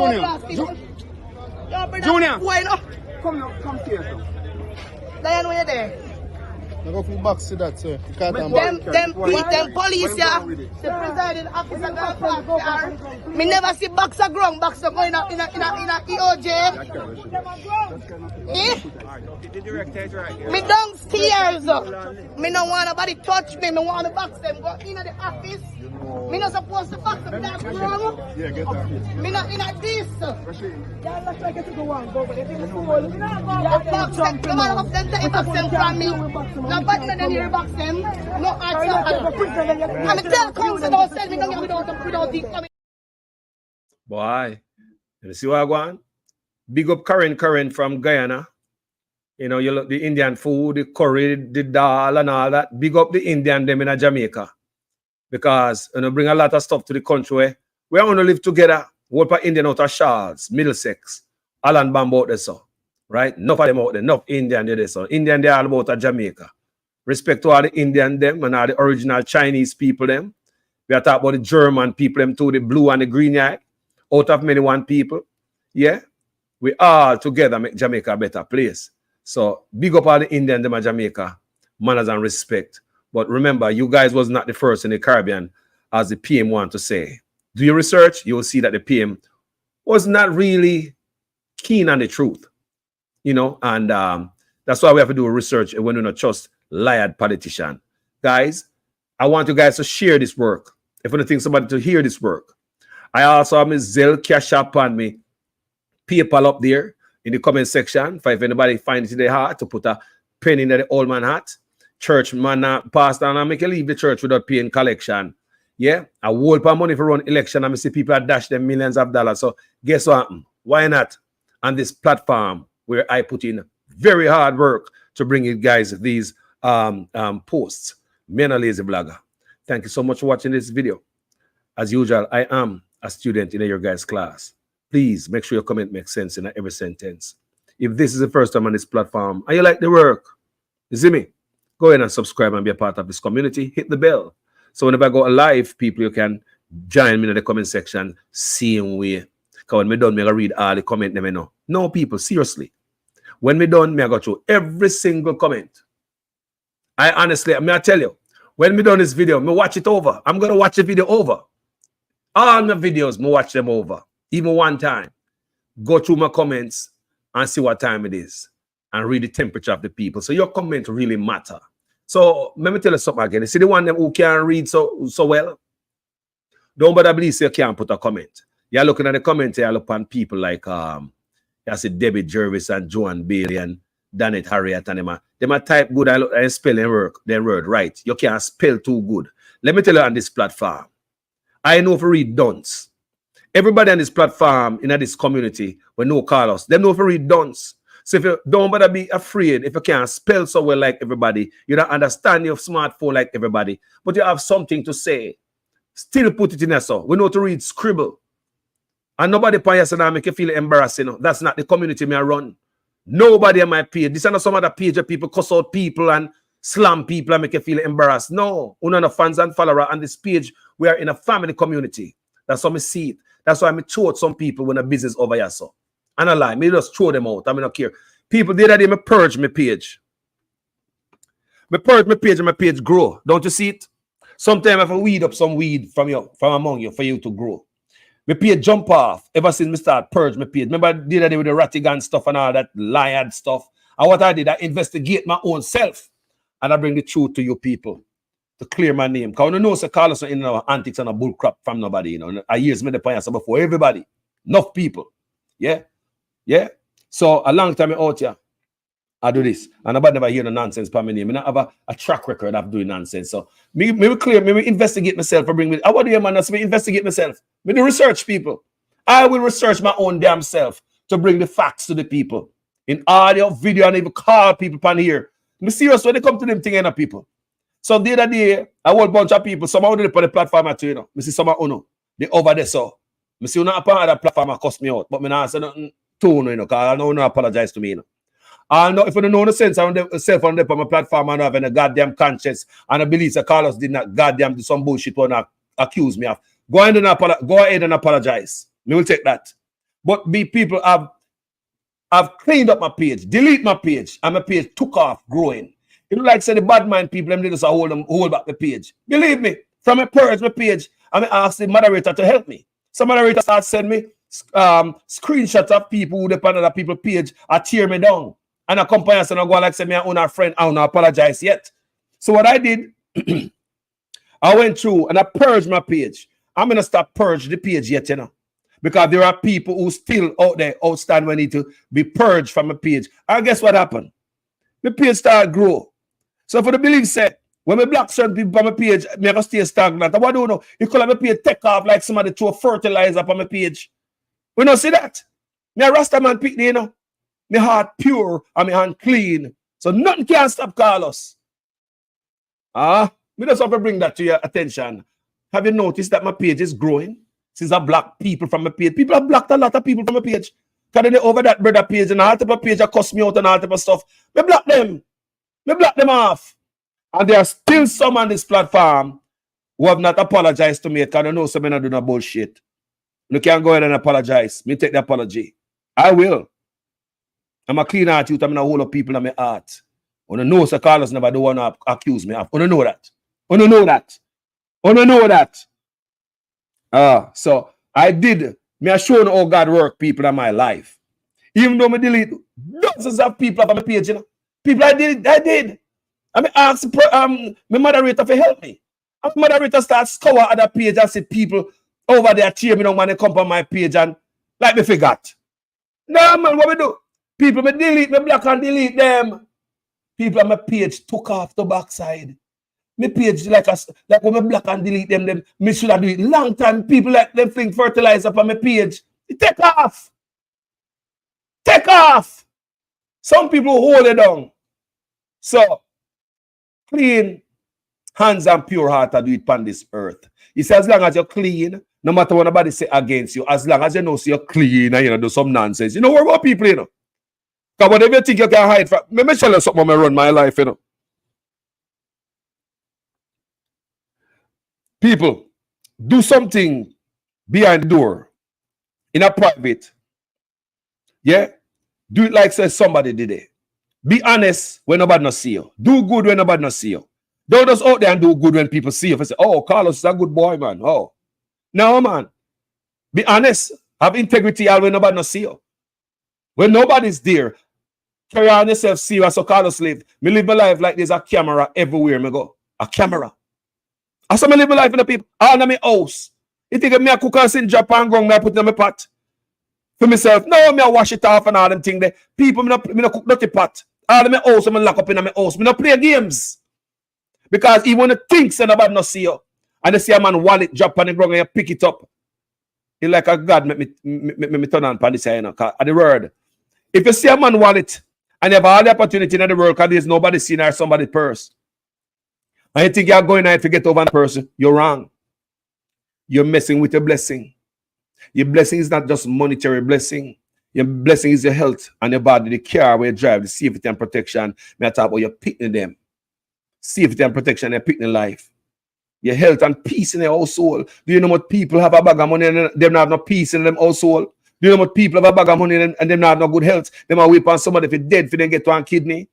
Junior.
Why not?
Come here,
Diane, where you there?
I go for box to that, sir.
Them police, yeah. The presiding officer got park there. Me never see boxer ground, boxer going in a EOJ. Me downstairs. Me no want nobody touch me. Me want to box them. Go in the office. Me not supposed to box them. That's wrong.
Yeah, get that.
Me not in a this.
Yeah, let's try to go on. Go, but if it's full,
box them. No matter what them take box them from me. No button and then you box them. No answer. I'm a tell council don't sell me no without the
Boy, you see what I want? Big up Karen from Guyana. You know, you look the Indian food, the curry, the dal and all that. Big up the Indian them in Jamaica. Because you know, bring a lot of stuff to the country. We want to live together. What for Indian out of Charles, Middlesex, Alan Bamboo out there, so. Right? Enough of them out there, enough Indian there, so. Indian they all about Jamaica. Respect to all the Indian them and all the original Chinese people them. We are talking about the German people them too, the blue and the green eye. Out of many one people. Yeah. We all together make Jamaica a better place. So big up all the Indian them in Jamaica. manners and respect. But remember, you guys was not the first in the Caribbean, as the PM want to say. Do your research, you will see that the PM was not really keen on the truth, you know, and that's why we have to do research when we not trust lied politician. Guys, I want you guys to share this work. If you think somebody to hear this work, I also have my Zelle, Cash App, and me PayPal up there in the comment section. If anybody finds it in their heart to put a penny in the old man hat, church man, pastor, and I make you leave the church without paying collection. Yeah, I hold for money for run election, and I see people dash them millions of dollars. So guess what? Why not on this platform where I put in very hard work to bring you guys these posts? Me and a lazy blogger. Thank you so much for watching this video. As usual, I am a student in your guys' class. Please make sure your comment makes sense in every sentence. If this is the first time on this platform and you like the work, you see me, go ahead and subscribe and be a part of this community. Hit the bell. So whenever I go live, people, you can join me in the comment section same way. Because when me done, me going to read all the comment them know. No, people, seriously. When me done, me I go through every single comment. I honestly, I tell you, when me done this video, me watch it over. I'm going to watch the video over. All my videos, me watch them over. Even one time. Go through my comments and see what time it is. And read the temperature of the people. So your comment really matter. So let me tell you something again. You see the one them who can't read so well? Don't bother believe you can't put a comment. You're looking at the comment, you look on people like you see Debbie Jervis and Joan Bailey and Danet Harriet and them are type good and spelling work, their word right. You can't spell too good. Let me tell you on this platform. I know if you read dunce. Everybody on this platform in this community will know Carlos. They know if you read dunce. So if you don't bother be afraid, if you can't spell so well like everybody, you don't understand your smartphone like everybody, but you have something to say, still put it in there. So we know to read scribble. And nobody pay and make you feel embarrassing. That's not the community me I run. Nobody on my page. This is not some other page where people cuss out people and slam people and make you feel embarrassed. No, we're not fans and followers on this page. We are in a family community. That's how I see it. That's why I throw out some people when a business over here. So. And I lie, me just throw them out. I mean, not care. People did that, me purge my page. Me purge my page and my page grow. Don't you see it? Sometimes I have to weed up some weed from among you for you to grow. My page jump off ever since me start purge my page. Remember I did that with the Rattigan stuff and all that liad stuff. And what I did, I investigate my own self. And I bring the truth to you people to clear my name. Because you know, so Carlos in our antics and a bull crap from nobody. You know, I years me the point before everybody. Enough people. Yeah. Yeah. So a long time out here, I do this. And nobody never hear the nonsense by my name. I don't have a track record of doing nonsense. So me clear, me investigate myself for bring me. I want to hear man, me investigate myself. Me do research people. I will research my own damn self to bring the facts to the people. In audio, video, and even call people pan here. Me serious when they come to them thing and people. So the other day, a whole bunch of people, some of them on the platform at you know. Me see some of them, they over there so. Me see you not upon other platform and cuss me out. But me not say nothing to you, know, because I know you apologize to me, you know. I know if you don't know the sense on my platform and having a goddamn conscience and I believe that Carlos did not goddamn do some bullshit or not accuse me of. Go ahead and apologize. Me will take that. But people have cleaned up my page, delete my page, and my page took off growing. You know, like say the bad mind people, them just hold back the page. Believe me, from a purge my page, I ask the moderator to help me. Some moderator start sending me screenshots of people who depend on other people's page are tear me down. And a company and I go like say me I own a friend, I don't apologize yet. So what I did, I went through and I purged my page. I'm gonna start purge the page yet, you know. Because there are people who still out there outstand when need to be purged from a page. And guess what happened? The page started grow. So for the belief set, when we block certain people on my page, me have to stay stagnant. What do you know? You call my page take off like somebody throw fertilizer on my page. We don't see that. Me a Rasta man pick you know. My heart pure and my hand clean. So nothing can stop Carlos. Me just have to bring that to your attention. Have you noticed that my page is growing? Since I block people from my page. People have blocked a lot of people from my page. Because they over that brother page and all type of page that cuss me out and all type of stuff. Me block them. Me block them off. And there are still some on this platform who have not apologized to me because I know some men are doing bullshit. You can't go ahead and apologize. Me take the apology. I will. I'm a clean heart youth. I'm in a whole of people in my heart. You know, Sir Carlos never do want to accuse me of. You know that. You know that. You know that. So I did. Me I show you how God work people in my life. Even though I delete dozens of people off my page, you know. People I did. I mean, ask my moderator to help me. And moderator starts scour other page and see people over there cheer me down when they come on my page and like me forgot. No man, what we do? People me delete, me block and delete them. People on my page took off the backside. My page like when me block and delete them, me should have do it long time. People like them fling fertilizer on my page. It take off. Take off. Some people hold it down. So clean hands and pure heart to do it upon this earth. He says, as long as you're clean, no matter what nobody say against you, as long as you know so you're clean and you know do some nonsense. You know, worry about people, you know. Because whatever you think you can hide from, let me tell you something when I run my life, you know. People, do something behind the door in a private. Yeah? Do it like say somebody did it. Be honest when nobody not see you. Do good when nobody not see you. Don't just out there and do good when people see you. If say, oh, Carlos is a good boy, man. Oh. No, man. Be honest. Have integrity all when nobody not see you. When nobody's there, carry on yourself serious. So Carlos live. Me live my life like there's a camera everywhere me go. A camera. I saw me live my life in the people. All in my house. You think me a cook and sing Japan gong, me I put it in my pot. For myself. No, me I wash it off and all them things there. People, me no cook dirty pot. All in my house, me lock up in my house. Me no play games. Because even when you think say nobody no see you, and you see a man wallet drop on the ground and you pick it up, it's like a God make me turn on this here, you know, at the word. If you see a man wallet and you have all the opportunity in the world because there's nobody seen or somebody's purse, and you think you're going out to get over a person, you're wrong. You're messing with your blessing. Your blessing is not just monetary blessing. Your blessing is your health and your body, the car where you drive, the safety and protection. May I talk about your picking them. Safety and protection, you're picking life. Your health and peace in your household. Do you know what people have a bag of money and them not have no peace in them household? Do you know what people have a bag of money and them not have no good health? Them are wait on somebody if it's dead for them get to one kidney.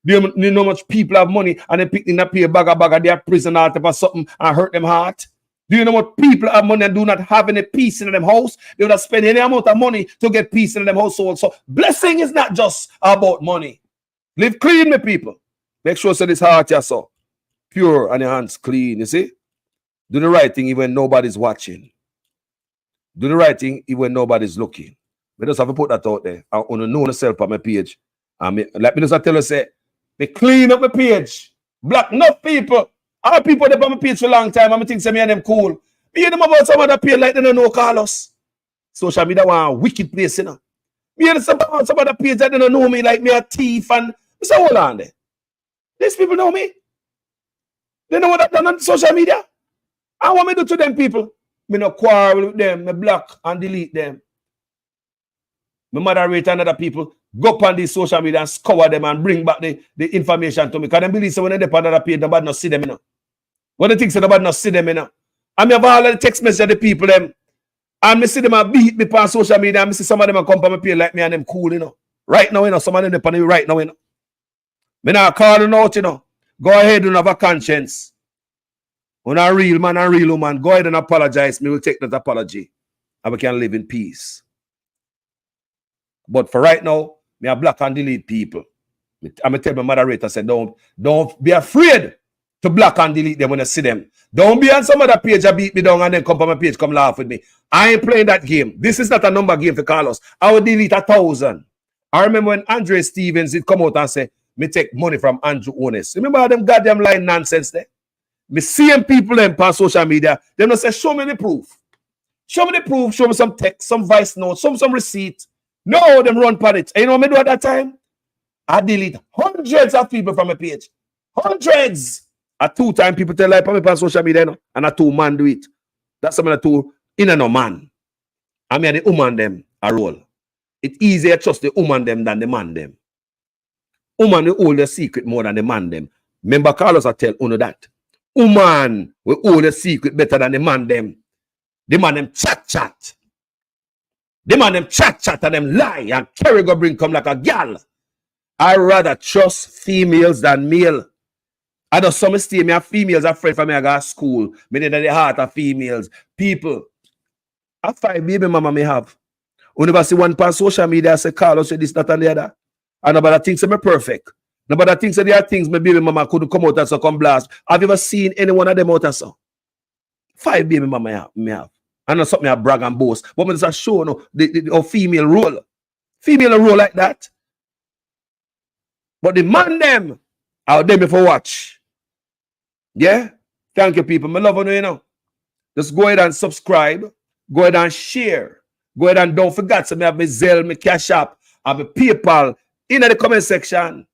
Do you know much people have money and they pick in a pay a bag of their prison heart for something and hurt them heart? Do you know what people have money and do not have any peace in them house? They would have spent any amount of money to get peace in them household. So blessing is not just about money. Live clean, my people. Make sure so this heart you so pure and your hands clean. You see? Do the right thing even when nobody's watching. Do the right thing even when nobody's looking. I just have to put that out there. I want to know myself on my page. And let me just tell you, say, me clean up my page. Black enough people. All people that on my page for a long time. I think say me and them cool. Me hear them about some other page like they don't know Carlos. Social media one wicked place, you know. Me hear some other page that they don't know me like me a thief and I say, hold on there. These people know me. They know what I've done on social media. I want me to do to them people. Me no quarrel with them. Me block and delete them. Me moderate another people. Go up on these social media and scour them and bring back the information to me. Because they believe so when they depend on another page, nobody not see them, you know. What they think so nobody not see them, you know. And me have all the text message of the people them. And me see them and beat me on social media and me see some of them and come on my page like me and them cool, you know. Right now, you know. Some of them depend on me right now, you know. Me not calling out, you know. Go ahead and have a conscience. When a real man and real woman, go ahead and apologize. Me will take that apology. And we can live in peace. But for right now, me a block and delete people. I'm going to tell my moderator, say, don't be afraid to block and delete them when you see them. Don't be on some other page and beat me down and then come on my page, come laugh with me. I ain't playing that game. This is not a number game for Carlos. I will delete 1,000. I remember when Andre Stevens did come out and say, me take money from Andrew Onis. Remember how them goddamn line nonsense there? Me seeing people them on social media, them not say, show me the proof. Show me the proof, show me some text, some voice notes, some receipt. No, them run on it. And you know what I do at that time? I delete hundreds of people from my page. Hundreds. At 2 times people tell like on social media, you know, and a 2 man do it. That's some of the 2 in a no man. I mean the woman them a roll. It's easier to trust the woman them than the man them. Woman will hold the secret more than the man them. Remember Carlos I tell Uno that. Woman will hold the secret better than the man them. The man them chat. The man them chat and them lie and carry go bring come like a gal. I rather trust females than male. I know some stay me have females are friend from me I got school. Me in the heart of females. People, I 5 baby mama me have. You never see one on social media say Carlos say this, that, and the other. And nobody thinks I'm perfect. Nobody thinks that there are things my baby mama couldn't come out and so come blast. Have you ever seen any one of them out and so? 5 baby mama me have. I know something I brag and boast. But me just show no the female role. Female role like that. But the man them out there before watch. Yeah? Thank you, people. I love you know. Just go ahead and subscribe. Go ahead and share. Go ahead and don't forget to me have my Zelle, my Cash App, have my PayPal in the comment section.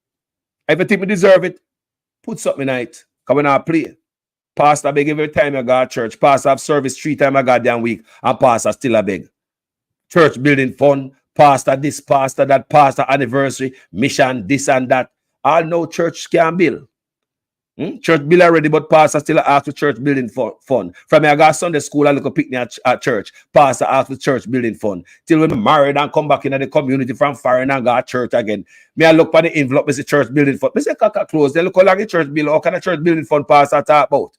If you think we deserve it, put something in it. Come on and play. Pastor beg every time I go to church. Pastor have service 3 times a goddamn week. And pastor still a beg. Church building fund. Pastor this, pastor that, pastor anniversary, mission, this and that. All know church can build. Church bill already, but pastor still ask for church building fund. From I got Sunday school, I look a picnic at church. Pastor ask for church building fund. Till when I married and come back into the community from foreign and got church again. Me I look for the envelope, I say church building fund. I say kaka close. They look how long the church bill, how kind of church building fund pastor talk about.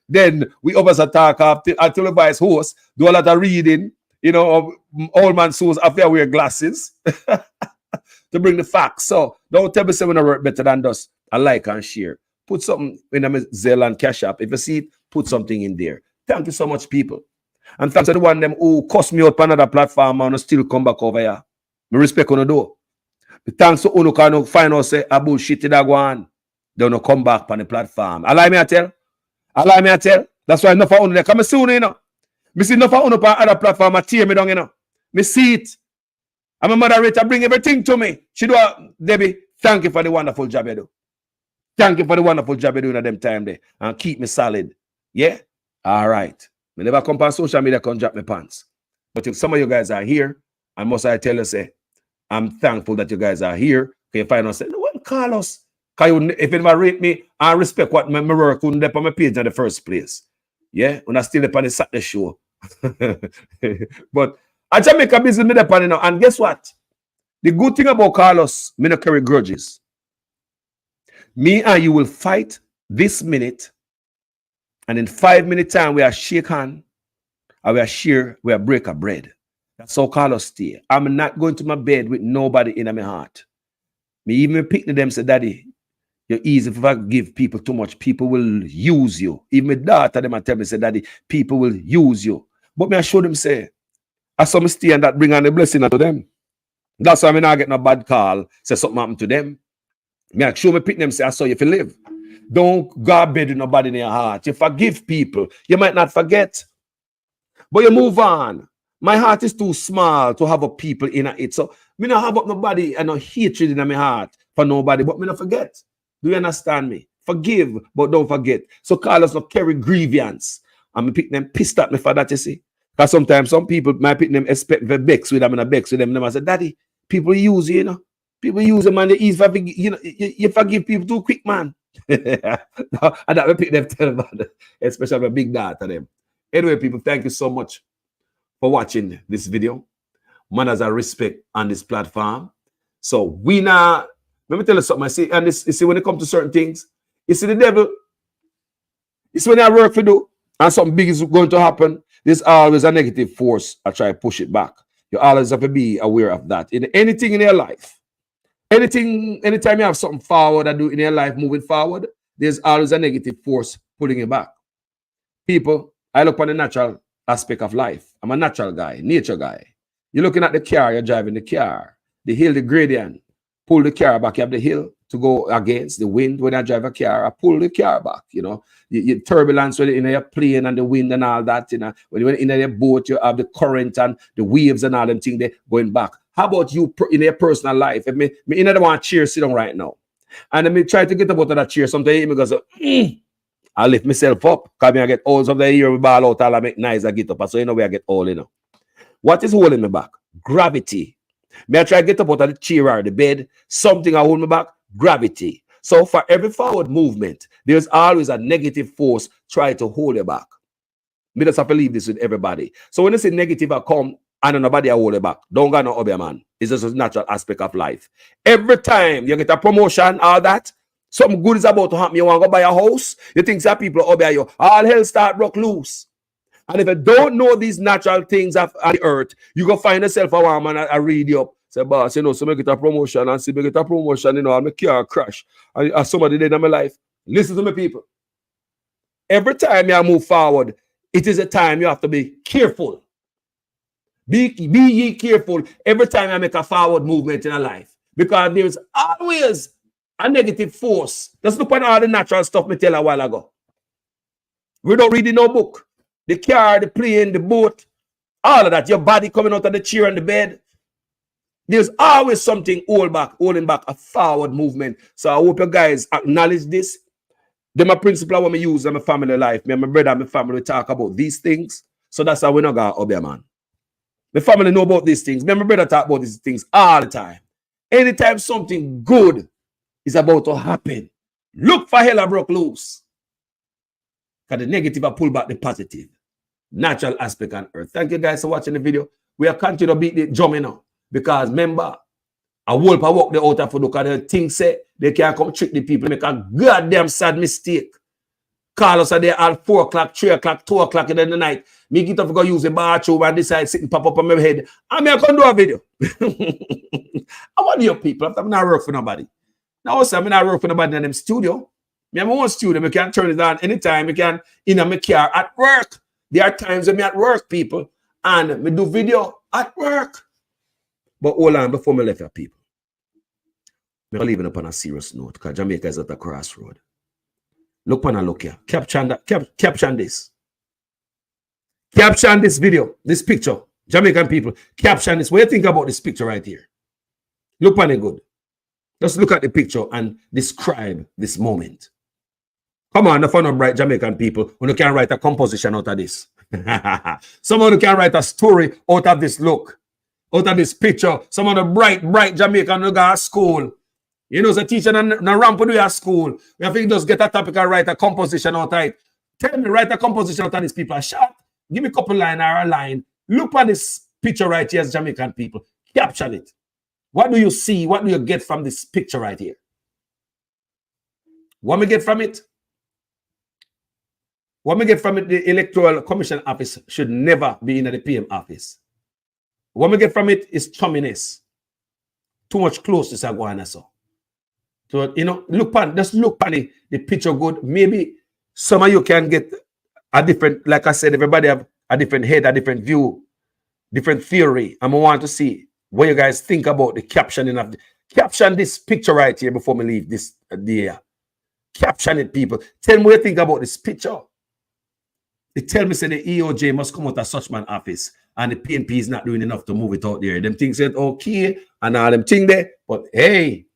Then we always talk until we buy his horse, do a lot of reading, you know, old man souls after wear glasses to bring the facts. So don't tell me say we work better than us. I like and share. Put something in a Zelle and Cash App. If you see it, put something in there. Thank you so much, people. And thanks to the one them who cuss me out on another platform and still come back over here. Me respect on the door. Thanks to Uno can find out say a bullshit that go on. They don't come back on the platform. Allow me I tell. Allow me I tell. That's why enough for Uno there. Come soon, you know. Me see enough for Uno on other platform. I tear me down, you know. Me see it. I'm a moderator. Bring everything to me. She do Debbie. Thank you for the wonderful job you do. Thank you for the wonderful job you're doing at them time there. And keep me solid. Yeah? All right. Me never come on social media can drop my pants. But if some of you guys are here, I must I tell you, say, I'm thankful that you guys are here. Can you find us say, no one call us. If anyone rate me, I respect what my work on my page in the first place. Yeah? When I still up on the Saturday show. But I Jamaica business me up on now. And guess what? The good thing about Carlos, me no carry grudges. Me and you will fight this minute, and in 5 minutes time we are shake hand, and we are share, we are break a bread. That's how Carlos stay. I'm not going to my bed with nobody in my heart. Me even pick them say, Daddy, you're easy if I give people too much. People will use you. Even my daughter them tell me say, Daddy, people will use you. But me I show them say, I saw me stay and that bring on the blessing to them. That's why I not get no bad call. Say something happened to them. Me show me pick them say I saw you if you live. Don't go bed with nobody in your heart. You forgive people. You might not forget. But you move on. My heart is too small to have a people in it. So me not have up nobody and no hatred in my heart for nobody. But me not forget. Do you understand me? Forgive, but don't forget. So Carlos not carry grievance. And me pick them pissed at me for that, you see. Because sometimes some people might pick them expect the bex with them and a bex with them. And I say, Daddy, people use you, you know. People use them and they easy, you know, you forgive people too quick, man. And that will pick them tell about it, especially a big data them. Anyway, people, thank you so much for watching this video. Manners and respect on this platform. So we now, let me tell you something. I see, and this, you see, when it comes to certain things, you see the devil, it's when I work for you and something big is going to happen, there's always a negative force. I try to push it back. You always have to be aware of that. In anything in your life, anytime you have something forward and do in your life moving forward, there's always a negative force pulling it back. People, I look on the natural aspect of life. I'm a natural guy, nature guy. You're looking at the car, you're driving the car. The hill, the gradient, pull the car back. You have the hill to go against the wind. When I drive a car, I pull the car back, you know. You turbulence when you're in your plane and the wind and all that, you know. When you're in your boat, you have the current and the waves and all them things they going back. How about you in your personal life? If me in the one chair sit down right now, and then me try to get up out of that chair, sometimes me goes, I lift myself up, because I get old. Sometimes here we ball out, all I make nice, I get up. So you know where I get old, you know. What is holding me back? Gravity. Me I try to get up out of the chair or the bed, something I hold me back, gravity. So for every forward movement, there's always a negative force trying to hold you back. Me just have to leave this with everybody. So when I say negative, I come, and nobody hold it back. Don't got no obey, man. It's just a natural aspect of life. Every time you get a promotion, all that, something good is about to happen. You want to go buy a house, you think that people obey you. All hell start broke loose. And if you don't know these natural things of the earth, you go find yourself a woman and I read you up. Say, boss, you know, so I get a promotion and see me get a promotion, you know, and my car crash. And somebody did in my life. Listen to me, people. Every time you move forward, it is a time you have to be careful. Be ye careful every time I make a forward movement in a life. Because there's always a negative force. Just look at all the natural stuff me tell you a while ago. We don't read no book. The car, the plane, the boat, all of that. Your body coming out of the chair and the bed. There's always something holding back a forward movement. So I hope you guys acknowledge this. They're my principle I want to use in my family life. Me and my brother and my family talk about these things. So that's how we not got obey, man. My family know about these things. Me and my brother talk about these things all the time. Anytime something good is about to happen, look for hell broke loose. Because the negative will pull back the positive. Natural aspect on earth. Thank you guys for watching the video. We are continuing to beat the drum now. Because remember, a wolf I walk the out of look at the thing say they can't come trick the people, make a goddamn sad mistake. Call us a day at 4 o'clock, 3 o'clock, 2 o'clock in the night. Me get up to go use the bathroom and decide sitting pop up on my head. And I can do a video. I want your people. I'm not work for nobody. Now also I'm not work for nobody in them studio. Me have my own studio. I can turn it on anytime. I can in my car at work. There are times when me at work, people, and me do video at work. But hold on, before me left your people, I'm leaving up on a serious note because Jamaica is at a crossroad. Look on a look here. Caption this. Caption this video, this picture. Jamaican people, caption this. What do you think about this picture right here? Look on it good. Just look at the picture and describe this moment. Come on, the fun of bright Jamaican people when you can write a composition out of this. Someone who can write a story out of this look. Out of this picture, some of the bright Jamaican who go to school. You know, the teacher and ramp do at school. We have to just get a topic and write a composition out of it. Tell me, write a composition out of these people. Shot. Give me a couple line or a line. Look at this picture right here as Jamaican people. Capture it. What do you see? What do you get from this picture right here? What me get from it? What me get from it, the Electoral Commission office should never be in the PM office. What we get from it is chumminess. Too much closeness are going on. So, you know, just look at the picture good. Maybe some of you can get a different, like I said, everybody have a different head, a different view, different theory. And I want to see what you guys think about the captioning of caption this picture right here before we leave this day. Caption it, people. Tell me what you think about this picture. They tell me say the EOJ must come out of such man office. And the PNP is not doing enough to move it out there. Them things said okay, and all them things there. But hey,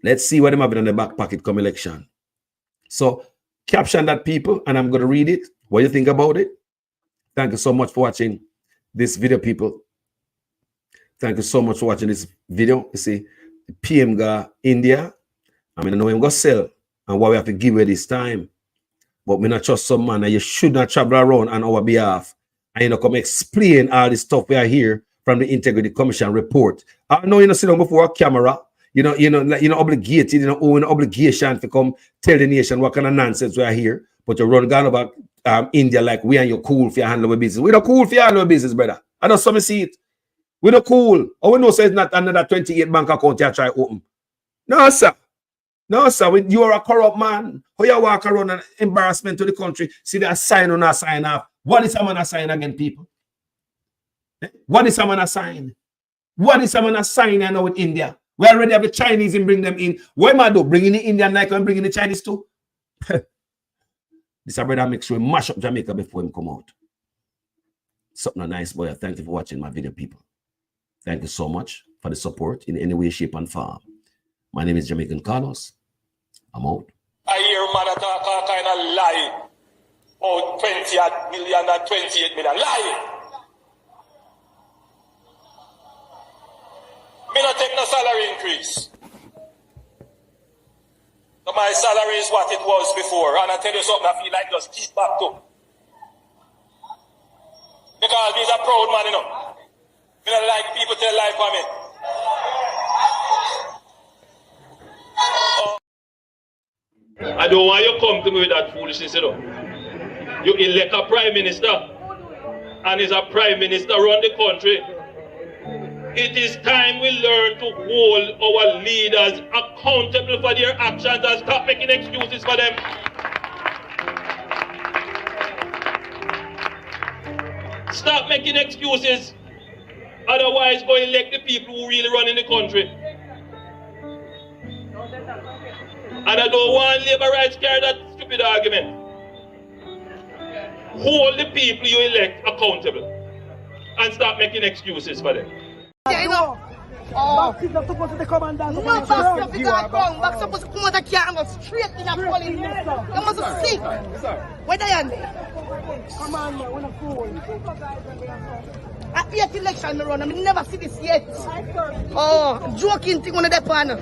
let's see what them having in the back pocket come election. So caption that, people, and I'm going to read it. What do you think about it? Thank you so much for watching this video, people. Thank you so much for watching this video. You see, the PM got India. I mean, I know him go sell, and what we have to give away this time. But we not trust some man, and you should not travel around on our behalf. And you know, come explain all this stuff we are here from the Integrity Commission report. I know you know sit down before a camera, you know, obligated, you know, own obligation to come tell the nation what kind of nonsense we are here. But you run down about India like we and you cool for your handle of business. We not cool for your handle of business, brother. I know some see it. We not cool. Oh, we know so it's not another 28 bank account you try open. No, sir. No, sir. You are a corrupt man. How you walk around an embarrassment to the country? See that sign or not sign off. What is someone assign again, people? What is someone assign? What is someone assign now with India? We already have the Chinese and bring them in. What am I do? Bringing the Indian like I'm bringing the Chinese too? This brother make sure we mash up Jamaica before him come out. Something nice, boy. Thank you for watching my video, people. Thank you so much for the support in any way, shape, and form. My name is Jamaican Carlos. I'm out.
I hear man talk all kind of lie. Oh, 20 million and 28 million. Lie. Me not take no salary increase. So my salary is what it was before. And I tell you something, I feel like just keep back to. Because he's a proud man, you know. I don't like people tell life for me. I don't want you to come to me with that foolishness, you know. You elect a prime minister, and he's a prime minister around the country. It is time we learn to hold our leaders accountable for their actions and stop making excuses for them. Stop making excuses. Otherwise, go elect the people who really run in the country. And I don't want labor rights carry that stupid argument. Hold the people you elect accountable and stop making excuses for them.
Yeah, you know. Oh. Back is not supposed to come and dance. No, back stuff is not come. Back supposed to come out of the car and go straight in a polling. You must see. Where they are there?
Come on, man, we're not fool.
At the 8th election, I run. I never see this yet. Oh, joking thing on the pan.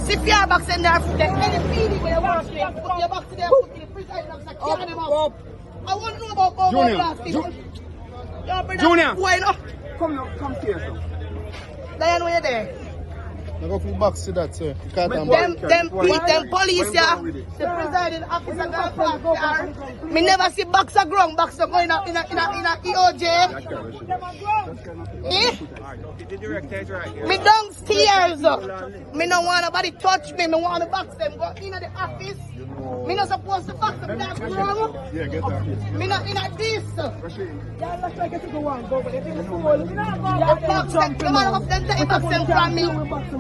See if your box in there, any feeling when you watch them, put your box in there, put the president and carry them up. I want to know about
Junior.
Why not?
Come here, sir.
Diane, when you're there.
I go for box to that, sir.
Them police, yeah. The presiding officer got there. Me never see boxer ground, boxer going in a EOJ. Eh? Me downstairs. Me no want nobody touch me. Me want to box them. Go in the office. Me not supposed to box them. That's wrong.
Yeah, get that.
Me not in this.
Y'all look like it's a go on, go, but if it's fool,
the box them. The man of them take box them from me.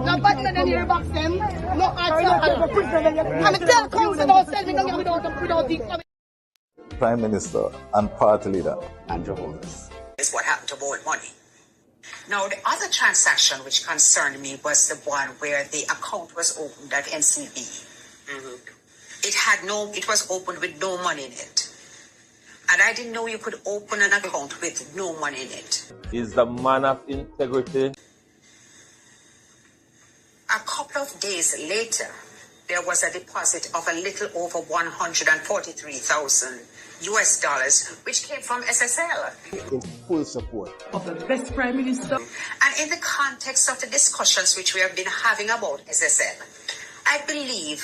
No button and then you box them. No answer. I'm a tell council about send me no without the
Prime Minister and Party Leader Andrew Holness.
Is what happened to Ballot money. Now, the other transaction which concerned me was the one where the account was opened at NCB. It was opened with no money in it. And I didn't know you could open an account with no money in it.
Is the man of integrity.
A couple of days later, there was a deposit of a little over $143,000 US, which came from SSL.
In full support
of the best Prime Minister.
And in the context of the discussions which we have been having about SSL, I believe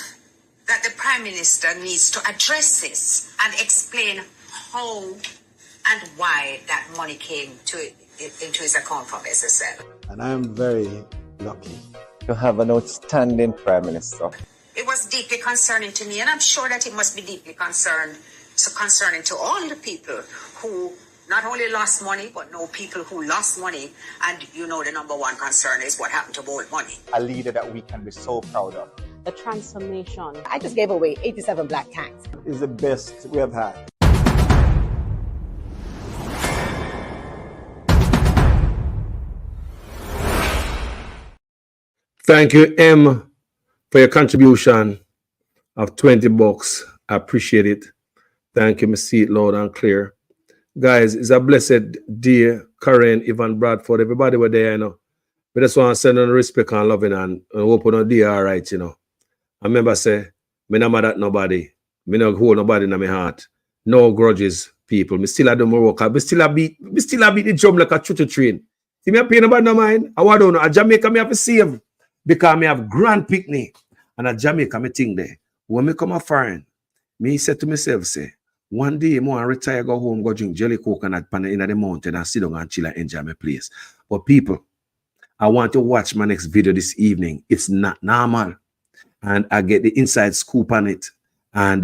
that the Prime Minister needs to address this and explain how and why that money came into his account from SSL.
And I'm very lucky
to have an outstanding Prime Minister.
It was deeply concerning to me, and I'm sure that it must be deeply concerning to all the people who not only lost money, but know people who lost money. And you know the number one concern is what happened to Ballot money.
A leader that we can be so proud of.
The transformation. I just gave away 87 black cats.
Is the best we have had.
Thank you, M, for your contribution of $20. I appreciate it. Thank you. I see it loud and clear. Guys, it's a blessed day. Karen, Ivan Bradford, everybody were there, you know. We just want to send them respect and loving and hope on a day all right, you know. I remember say, me no mad at nobody. Me no hold nobody in my heart. No grudges, people. Me still do my work. Me still beat the drum like a choo-choo train. See me pay nobody no mind. I want to know. A Jamaica me have to save. Because me have grand picnic. And a Jamaica me think there. When me come a foreign, me said to myself, say, one day I want to retire, go home, go drink jelly coconut pan in the mountain and sit down and chill and enjoy my place. But people, I want to watch my next video this evening. It's not normal. And I get the inside scoop on it. And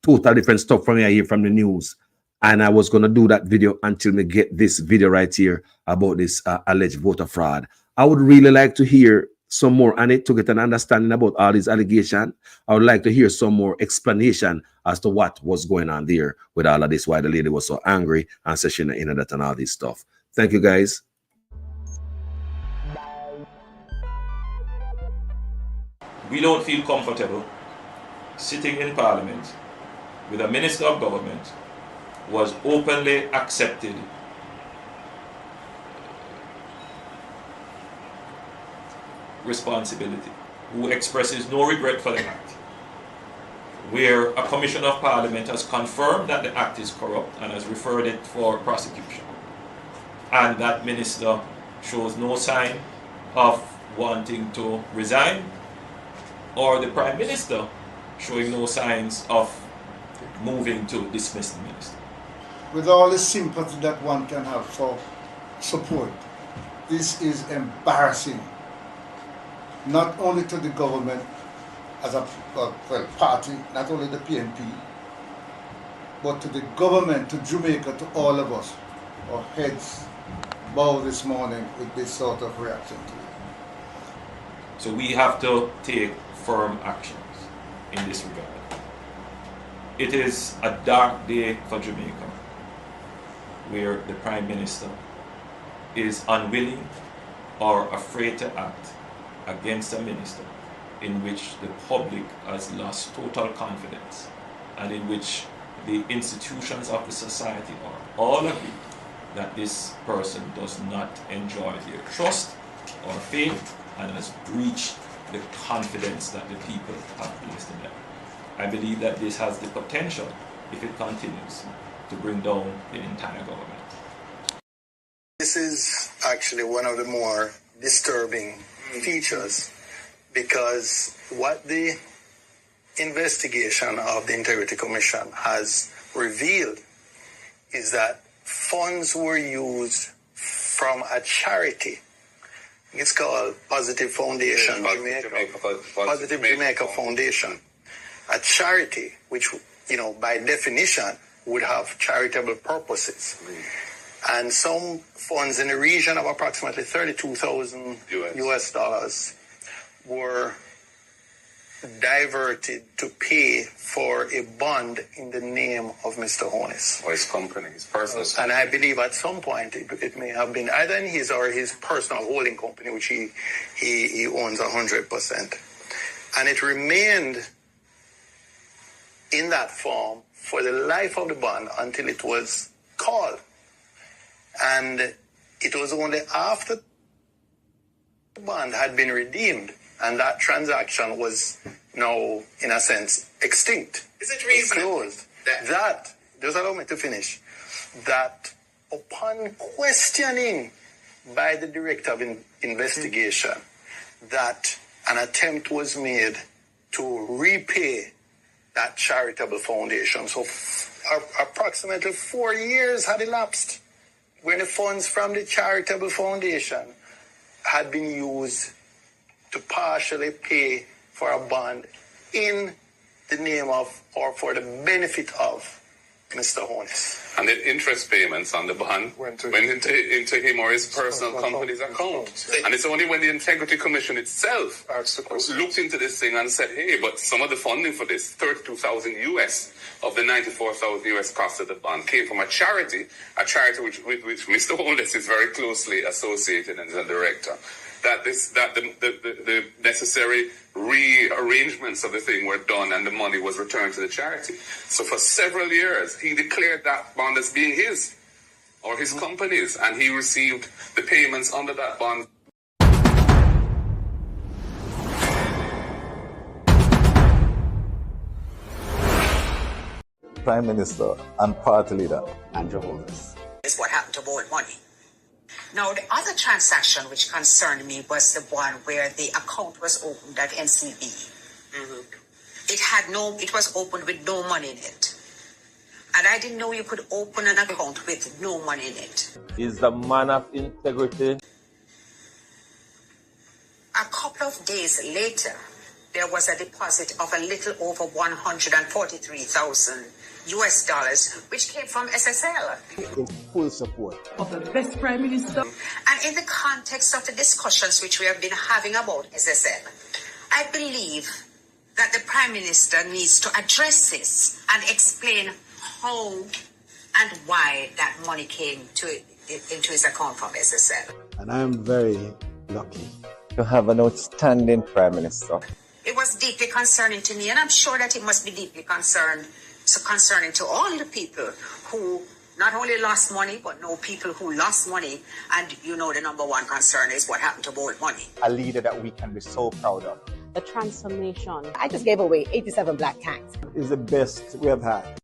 total different stuff from here from the news. And I was going to do that video until we get this video right here about this alleged voter fraud. I would really like to hear some more on it to get an understanding about all these allegations. I would like to hear some more explanation as to what was going on there with all of this, why the lady was so angry and said she in that and all this stuff. Thank you, guys.
We don't feel comfortable sitting in Parliament with a Minister of Government who has openly accepted responsibility, who expresses no regret for the act. where a Commission of Parliament has confirmed that the act is corrupt and has referred it for prosecution. And that minister shows no sign of wanting to resign, or the Prime Minister showing no signs of moving to dismiss the minister.
With all the sympathy that one can have for support, this is embarrassing, not only to the government as a party, not only the PNP, but to the government, to Jamaica, to all of us. Our heads bow this morning with this sort of reaction to it.
So we have to take firm actions in this regard. It is a dark day for Jamaica, where the Prime Minister is unwilling or afraid to act against a minister in which the public has lost total confidence and in which the institutions of the society are all agree that this person does not enjoy their trust or faith and has breached the confidence that the people have placed in them. I believe that this has the potential, if it continues, to bring down the entire government.
This is actually one of the more disturbing features, because what the investigation of the Integrity Commission has revealed is that funds were used from a charity. It's called Positive Foundation, Positive Jamaica Foundation, a charity which, by definition, would have charitable purposes. And some funds in the region of approximately $32,000 US dollars were diverted to pay for a bond in the name of Mr. Honus.
Or his company, his personal company.
And I believe at some point it may have been either in his or his personal holding company, which he owns 100%. And it remained in that form for the life of the bond until it was called. And it was only after the bond had been redeemed and that transaction was now, in a sense, extinct.
Is it reasonable?
Closed. That, just allow me to finish, that upon questioning by the Director of Investigation that an attempt was made to repay that charitable foundation. So approximately 4 years had elapsed when the funds from the charitable foundation had been used to partially pay for a bond in the name of or for the benefit of Mr. Honus.
And the interest payments on the bond went into him or his personal company's account. And it's only when the Integrity Commission itself looked into this thing and said, hey, but some of the funding for this, $32,000 US of the $94,000 US cost of the bond, came from a charity with which Mr. Honus is very closely associated and is a director. That the necessary rearrangements of the thing were done and the money was returned to the charity. So for several years, he declared that bond as being his or his company's, and he received the payments under that bond.
Prime Minister and Party Leader Andrew Holness.
Is what happened to Ballot money. Now, the other transaction which concerned me was the one where the account was opened at NCB. Mm-hmm. It was opened with no money in it. And I didn't know you could open an account with no money in it.
Is the man of integrity.
A couple of days later, there was a deposit of a little over $143,000 US dollars, which came from SSL.
In full support
of the best Prime Minister.
And in the context of the discussions which we have been having about SSL, I believe that the Prime Minister needs to address this and explain how and why that money came into his account from SSL.
And I am very lucky
to have an outstanding Prime Minister.
It was deeply concerning to me, and I'm sure that it must be deeply concerning to all the people who not only lost money, but know people who lost money. And the number one concern is what happened to Ballot money.
A leader that we can be so proud of.
the transformation. I just gave away 87 black tanks.
It's the best we have had.